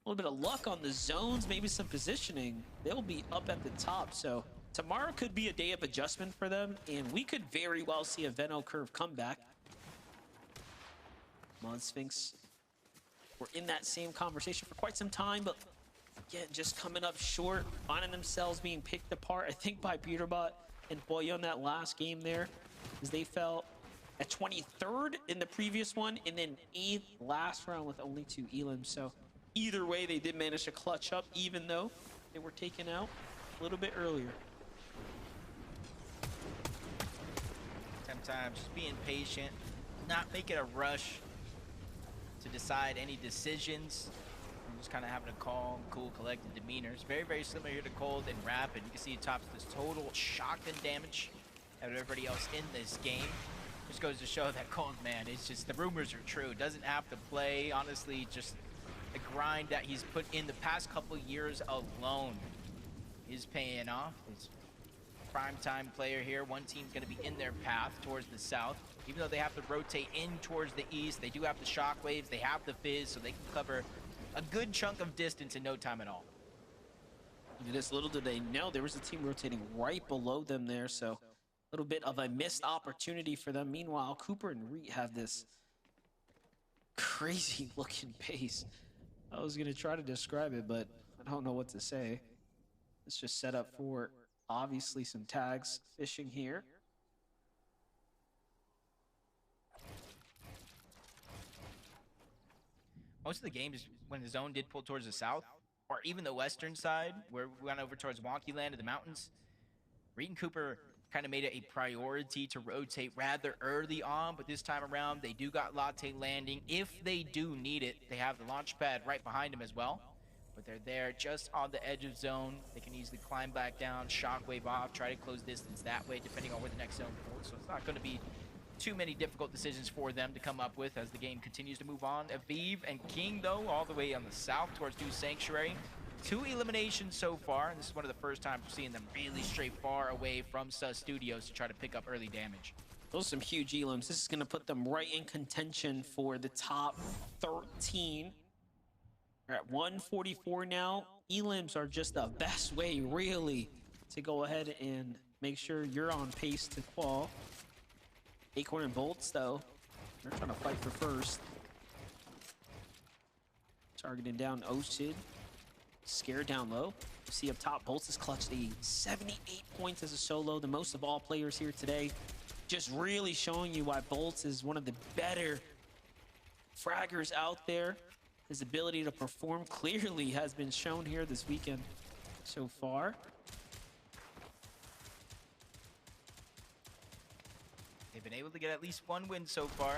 luck on the zones, maybe some positioning. They'll be up at the top. So tomorrow could be a day of adjustment for them, and we could very well see a Veno Curve comeback. Mod Sphinx were in that same conversation for quite some time, but again, just coming up short, finding themselves being picked apart, I think, by Peterbot and Boya on that last game there, as they fell at 23rd in the previous one, and then 8th last round with only 2 elims. So either way, they did manage to clutch up, even though they were taken out a little bit earlier. Sometimes just being patient, not making a rush to decide any decisions. Just kind of having a calm, cool, collected demeanor. It's very, very similar here to Cold and Rapid. You can see it tops this total shock and damage of everybody else in this game. Just goes to show that Cold, man, it's just, the rumors are true. Doesn't have to play. Honestly, just the grind that he's put in the past couple years alone is paying off. He's a prime-time player here. One team's going to be in their path towards the south. Even though they have to rotate in towards the east, they do have the shockwaves, they have the fizz, so they can cover a good chunk of distance in no time at all. This little did they know there was a team rotating right below them there, so a little bit of a missed opportunity for them. Meanwhile, Cooper and Reet have this crazy looking base. I was gonna try to describe it, but I don't know what to say. It's just set up for obviously some tags fishing here. Most of the games, when the zone did pull towards the south, or even the western side, where we went over towards Wonky Land and the mountains, Reed and Cooper kind of made it a priority to rotate rather early on, but this time around, they do got Latte Landing. If they do need it, they have the launch pad right behind them as well, but they're there just on the edge of zone. They can easily climb back down, shockwave off, try to close distance that way, depending on where the next zone falls, so it's not going to be too many difficult decisions for them to come up with as the game continues to move on. Aviv and King, though, all the way on the south towards New Sanctuary. 2 eliminations so far, and this is one of the first times we're seeing them really stray far away from Sus Studios to try to pick up early damage. Those are some huge elims. This is going to put them right in contention for the top 13. We're at 144 now. Elims are just the best way, really, to go ahead and make sure you're on pace to fall. Acorn and Bolts, though, they're trying to fight for first. Targeting down Osid. scared down low. You see up top, Bolts has clutched a 78 points as a solo, the most of all players here today. Just really showing you why Bolts is one of the better fraggers out there. His ability to perform clearly has been shown here this weekend so far. They've been able to get at least one win so far.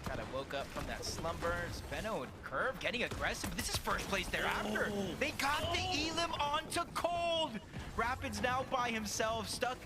Kind of woke up from that slumber. Veno and Curve getting aggressive. This is first place thereafter. They got the Elim onto Cold. Rapids now by himself, stuck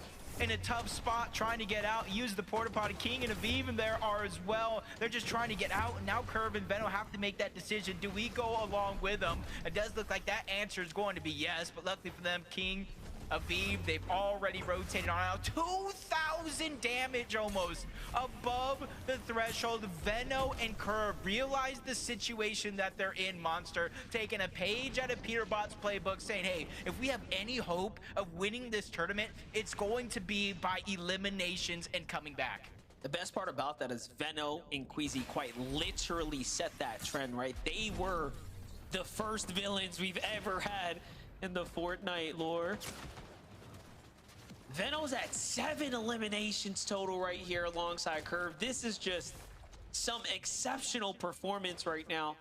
in a tough spot, trying to get out. Use the porta potty. King and Aviv and there are as well. They're just trying to get out. And now Curve and Veno have to make that decision. Do we go along with them? It does look like that answer is going to be yes, but luckily for them, King, Aviv, they've already rotated on out. 2,000 damage almost above the threshold. Veno and Curve realize the situation that they're in, Monster, taking a page out of Peterbot's playbook, saying, hey, if we have any hope of winning this tournament, it's going to be by eliminations and coming back. The best part about that is Veno and Queasy quite literally set that trend, right? They were the first villains we've ever had in the Fortnite lore. Veno's at 7 eliminations total right here alongside Curve. This is just some exceptional performance right now.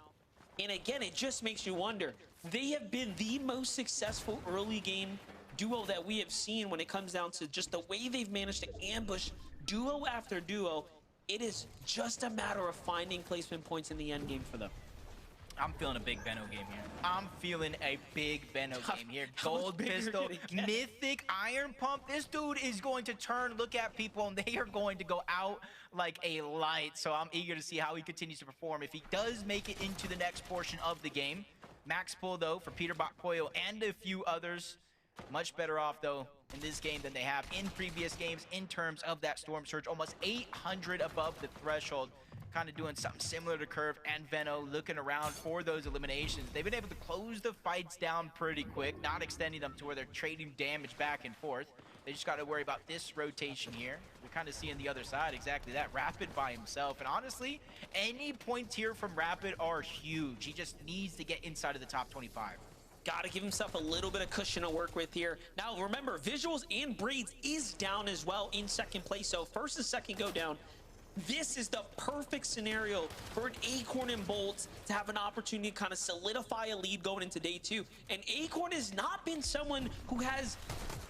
And again, it just makes you wonder. They have been the most successful early game duo that we have seen when it comes down to just the way they've managed to ambush duo after duo. It is just a matter of finding placement points in the end game for them. I'm feeling a big Veno game here. I'm feeling a big Veno game here. Gold pistol, mythic iron pump. This dude is going to turn, look at people, and they are going to go out like a light. So I'm eager to see how he continues to perform. If he does make it into the next portion of the game, max pull though for Peterbot, Koyo, and a few others. Much better off though in this game than they have in previous games in terms of that Storm Surge. Almost 800 above the threshold. Kind of doing something similar to Curve and Veno, looking around for those eliminations. They've been able to close the fights down pretty quick, not extending them to where they're trading damage back and forth. They just got to worry about this rotation here. We're kind of seeing the other side, exactly that. Rapid by himself. And honestly, any points here from Rapid are huge. He just needs to get inside of the top 25. Got to give himself a little bit of cushion to work with here. Now, remember, Visuals and Braids is down as well in second place. So first and second go down. This is the perfect scenario for an Acorn and Bolts to have an opportunity to kind of solidify a lead going into day 2. And Acorn has not been someone who has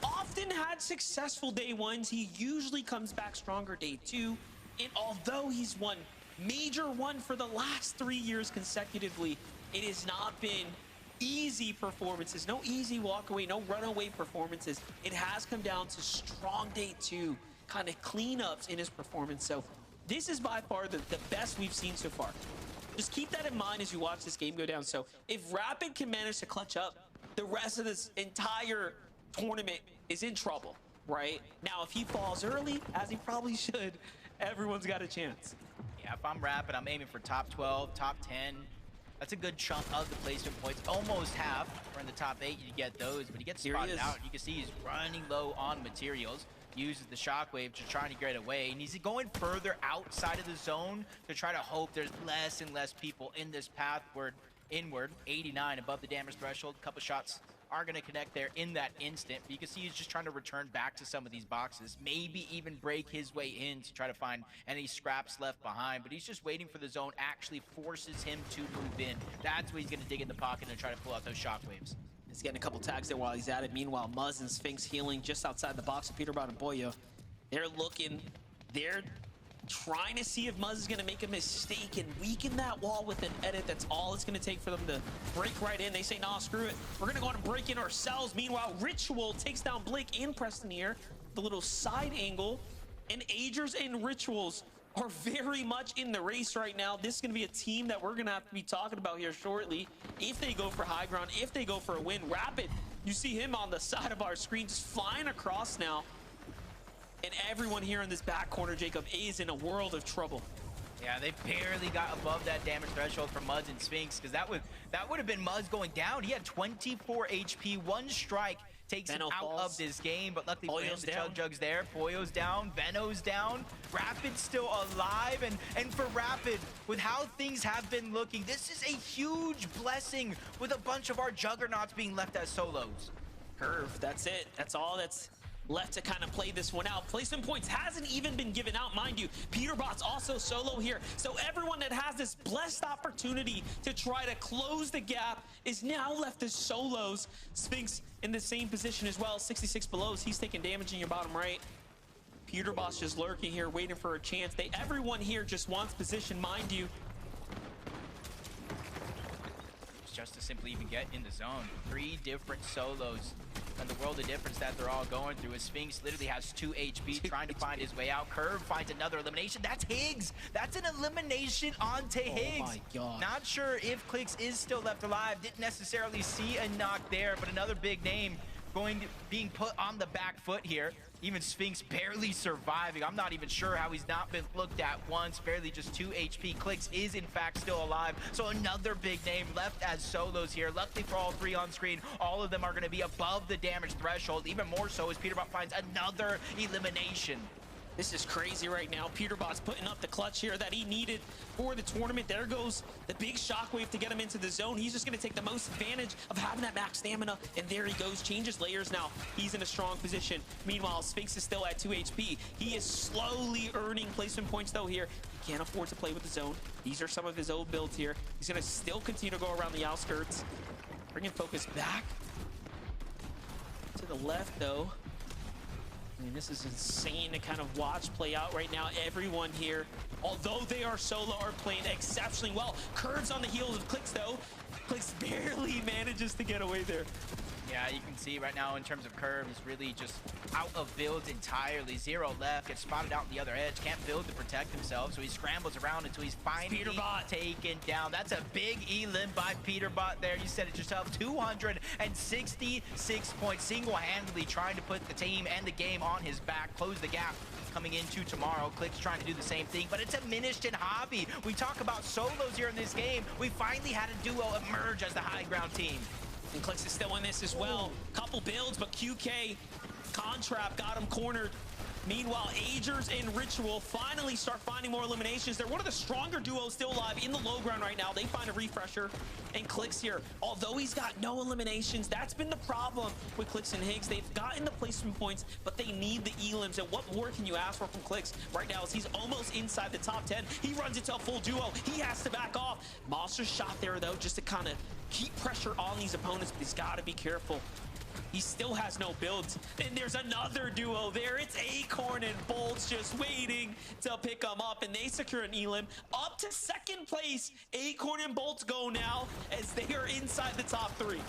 often had successful day 1s. He usually comes back stronger day 2. And although he's won major 1 for the last 3 years consecutively, it has not been easy performances, no easy walkaway, no runaway performances. It has come down to strong day 2 kind of cleanups in his performance. So this is by far the best we've seen so far. Just keep that in mind as you watch this game go down. So if Rapid can manage to clutch up, the rest of this entire tournament is in trouble, right? Now, if he falls early, as he probably should, everyone's got a chance. Yeah, if I'm Rapid, I'm aiming for top 12, top 10. That's a good chunk of the placement points. Almost half. We're in the top 8, you get those, but he gets spotted out. You can see he's running low on materials. Uses the shockwave to try to get away, and he's going further outside of the zone to try to hope there's less and less people in this pathward inward. 89 above the damage threshold. A couple shots are going to connect there in that instant, but you can see he's just trying to return back to some of these boxes, maybe even break his way in to try to find any scraps left behind, but he's just waiting for the zone actually forces him to move in. That's where he's going to dig in the pocket and try to pull out those shockwaves. He's getting a couple tags there while he's at it. Meanwhile, Muzz and Sphinx healing just outside the box of Peterbot and Boyo. They're trying to see if Muzz is going to make a mistake and weaken that wall with an edit. That's all it's going to take for them to break right in. They say, nah, screw it. We're going to go on and break in ourselves. Meanwhile, Ritual takes down Blake and Preston here. The little side angle. And Agers and Rituals are very much in the race right now. This is going to be a team that we're going to have to be talking about here shortly. If they go for high ground, if they go for a win. Rapid, you see him on the side of our screen just flying across now. And everyone here in this back corner, Jacob, is in a world of trouble. Yeah, they barely got above that damage threshold for Muzz and Sphinx, because that would have been Muzz going down. He had 24 HP, 1 strike. takes him Veno out falls. of this game, but luckily for him, Pollo's the down. Chug Jug's there. Pollo's down, Veno's down, Rapid's still alive, and for Rapid, with how things have been looking, this is a huge blessing with a bunch of our juggernauts being left as solos. Curve, that's it. That's all that's left to kind of play this one out. Placement points hasn't even been given out, mind you. Peterbot's also solo here. So everyone that has this blessed opportunity to try to close the gap is now left as solos. Sphinx in the same position as well, 66 below. He's taking damage in your bottom right. Peterbot's just lurking here, waiting for a chance. Everyone here just wants position, mind you. Just to simply even get in the zone. 3 different solos. And the world of difference that they're all going through is Sphinx literally has 2 HP trying to find his way out. Curve finds another elimination. That's Higgs. That's an elimination onto Higgs. my God. Not sure if Clix is still left alive. Didn't necessarily see a knock there, but another big name being put on the back foot here. Even Sphinx barely surviving. I'm not even sure how he's not been looked at once. Barely just 2 HP. Clix is in fact still alive. So another big name left as solos here. Luckily for all 3 on screen, all of them are going to be above the damage threshold. Even more so as Peterbot finds another elimination. This is crazy right now. Peterbot's putting up the clutch here that he needed for the tournament. There goes the big shockwave to get him into the zone. He's just going to take the most advantage of having that max stamina. And there he goes. Changes layers now. He's in a strong position. Meanwhile, Sphinx is still at 2 HP. He is slowly earning placement points, though, here. He can't afford to play with the zone. These are some of his old builds here. He's going to still continue to go around the outskirts. Bringing focus back to the left, though. I mean, this is insane to kind of watch play out right now. Everyone here, although they are solo, are playing exceptionally well. Curves on the heels of Clix, though. Clix barely manages to get away there. Yeah, you can see right now in terms of Curve, he's really just out of builds entirely. 0 left, gets spotted out on the other edge, can't build to protect himself, so he scrambles around until he's finally Peterbot taken down. That's a big elim by Peterbot there. You said it yourself, 266 points, single-handedly trying to put the team and the game on his back, close the gap. Coming into tomorrow, Clix trying to do the same thing, but it's a Minished and Hobby. We talk about solos here in this game. We finally had a duo emerge as the high ground team. And Clix is still in this as well. Couple builds, but QK, Contrap got him cornered. Meanwhile, Agers and Ritual finally start finding more eliminations. They're one of the stronger duos still alive in the low ground right now. They find a refresher, and Clix here, although he's got no eliminations, that's been the problem with Clix and Higgs. They've gotten the placement points, but they need the elims. And what more can you ask for from Clix right now as he's almost inside the top 10. He runs into a full duo. He has to back off. Monster's shot there, though, just to kind of keep pressure on these opponents, but he's got to be careful. He still has no builds. And there's another duo there. It's Acorn and Bolts just waiting to pick them up, and they secure an elim. Up to second place, Acorn and Bolts go now as they are inside the top 3.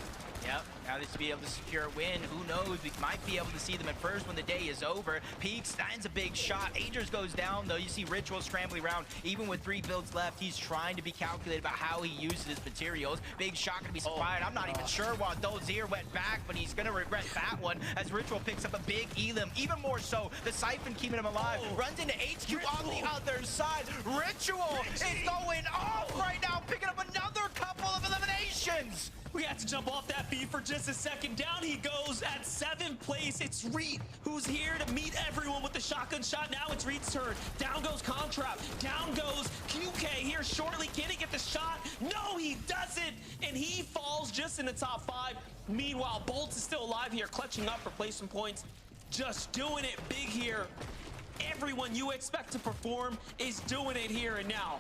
Yep, now this to be able to secure a win. Who knows? We might be able to see them at first when the day is over. Peaks finds a big shot. Agers goes down, though. You see Ritual scrambling around. Even with 3 builds left, he's trying to be calculated about how he uses his materials. Big shot gonna be supplied. I'm not even sure why Dozier went back, but he's gonna regret that one as Ritual picks up a big elim. Even more so, the Siphon keeping him alive. Runs into HQ on the other side. Ritual is going off right now, picking up another couple of eliminations. We have to jump off that beat for just a second. Down he goes at 7th place. It's Reet who's here to meet everyone with the shotgun shot. Now it's Reet's turn. Down goes Contrap. Down goes QK here shortly. Can he get the shot? No, he doesn't. And he falls just in the top 5. Meanwhile, Bolts is still alive here, clutching up for placement points. Just doing it big here. Everyone you expect to perform is doing it here and now.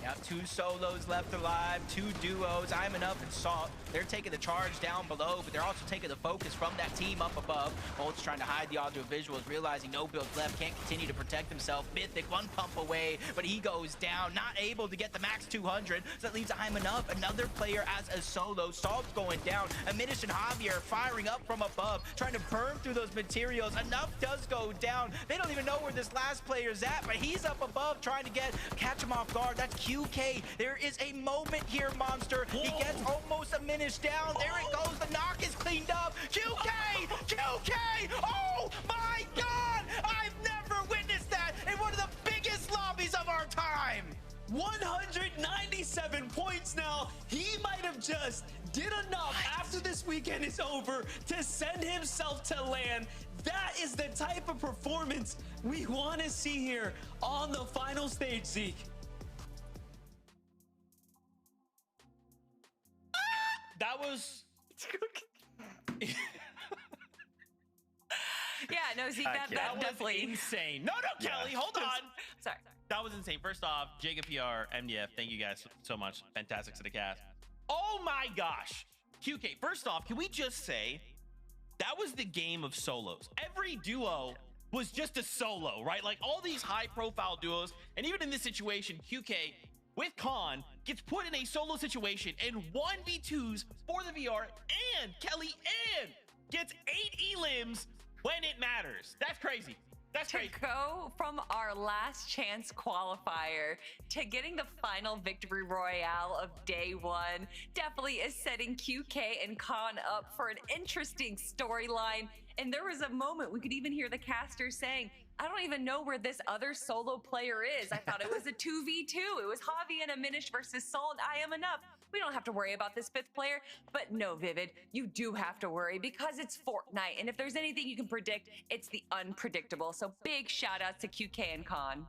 Yep, 2 solos left alive, 2 duos. I'm Enough and Salt. They're taking the charge down below, but they're also taking the focus from that team up above. Bolt's trying to hide the audio visuals, realizing no builds left, can't continue to protect himself. Mythic 1 pump away, but he goes down, not able to get the max 200. So that leaves I'm Enough, another player as a solo. Salt's going down. Amidish and Javier firing up from above, trying to burn through those materials. Enough does go down. They don't even know where this last player's at, but he's up above trying to catch him off guard. That's QK. There is a moment here, Monster. Whoa. He gets almost a minute down. There it goes. The knock is cleaned up. QK! QK! Oh my God! I've never witnessed that in one of the biggest lobbies of our time. 197 points now. He might have just did enough after this weekend is over to send himself to LAN. That is the type of performance we want to see here on the final stage, Zeke. That was Yeah, no, Zeke, that that was definitely. insane. No, Kelly, hold on. Sorry. That was insane. First off, Jacob PR, MDF, thank you guys so much. Fantastic to the cast. Oh my gosh. QK, first off, can we just say that was the game of solos? Every duo was just a solo, right? Like all these high profile duos, and even in this situation, QK with Khan gets put in a solo situation and 1v2s for the VR, and Kelly and gets 8 elims when it matters. That's crazy. That's To crazy. go from our last chance qualifier to getting the final victory royale of day one definitely is setting QK and Khan up for an interesting storyline. And there was a moment we could even hear the caster saying, I don't even know where this other solo player is. I thought it was a 2v2. It was Javi and Aminish versus Soul and I Am Enough. We don't have to worry about this 5th player. But no, Vivid, you do have to worry because it's Fortnite. And if there's anything you can predict, it's the unpredictable. So big shout outs to QK and Khan.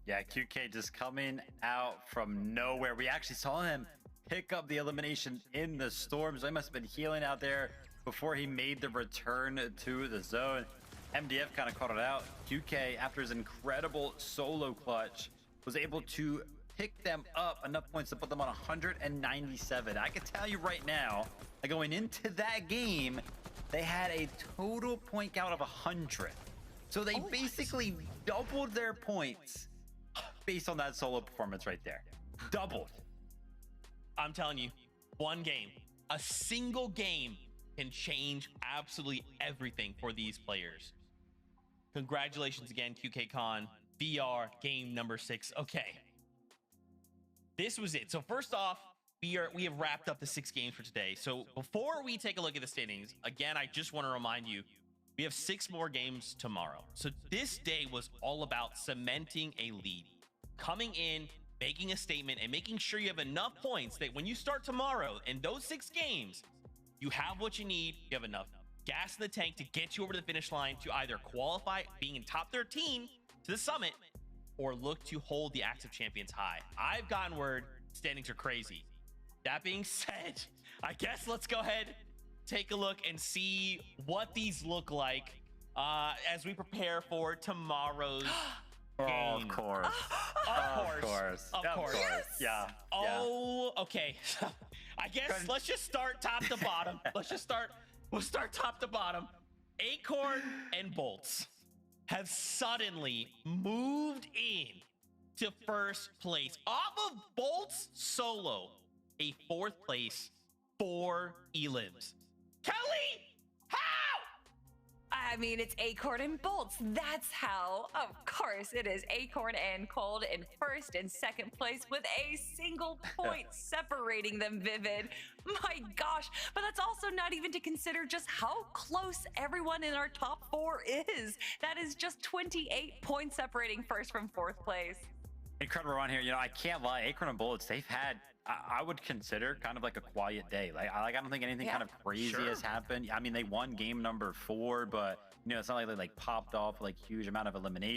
Yeah, QK just coming out from nowhere. We actually saw him pick up the elimination in the storm. So he must have been healing out there before he made the return to the zone. MDF kind of caught it out. QK, after his incredible solo clutch, was able to pick them up enough points to put them on 197. I can tell you right now, going into that game, they had a total point count of 100. So they basically doubled their points based on that solo performance right there. Doubled. I'm telling you, one game, a single game can change absolutely everything for these players. Congratulations again, QK Khan. VR game number 6. Okay. This was it. So first off, we have wrapped up the 6 games for today. So before we take a look at the standings, again, I just want to remind you, we have 6 more games tomorrow. So this day was all about cementing a lead, coming in, making a statement, and making sure you have enough points that when you start tomorrow in those 6 games, you have what you need. You have enough gas in the tank to get you over the finish line to either qualify being in top 13 to the summit or look to hold the active champions high. I've gotten word standings are crazy. That being said, I guess let's go ahead, take a look and see what these look like as we prepare for tomorrow's game. Of course. Of course. Of course. Yes! Yeah. Oh, okay. I guess let's just start top to bottom. We'll start top to bottom. Acorn and Bolts have suddenly moved in to first place off of Bolts solo, a 4th place, 4 elims. Kelly, how? I mean, it's Acorn and Bolts. That's how. Of course, it is Acorn and Cold in 1st and 2nd place with a single point separating them, Vivid. My gosh. But that's also not even to consider just how close everyone in our top 4 is. That is just 28 points separating 1st from 4th place. Incredible run here. You know, I can't lie. Acorn and Bullets, they've had, I would consider kind of like a quiet day. Like I don't think anything kind of crazy has happened. I mean, they won game number 4, but you know, it's not like they like popped off like huge amount of elimination.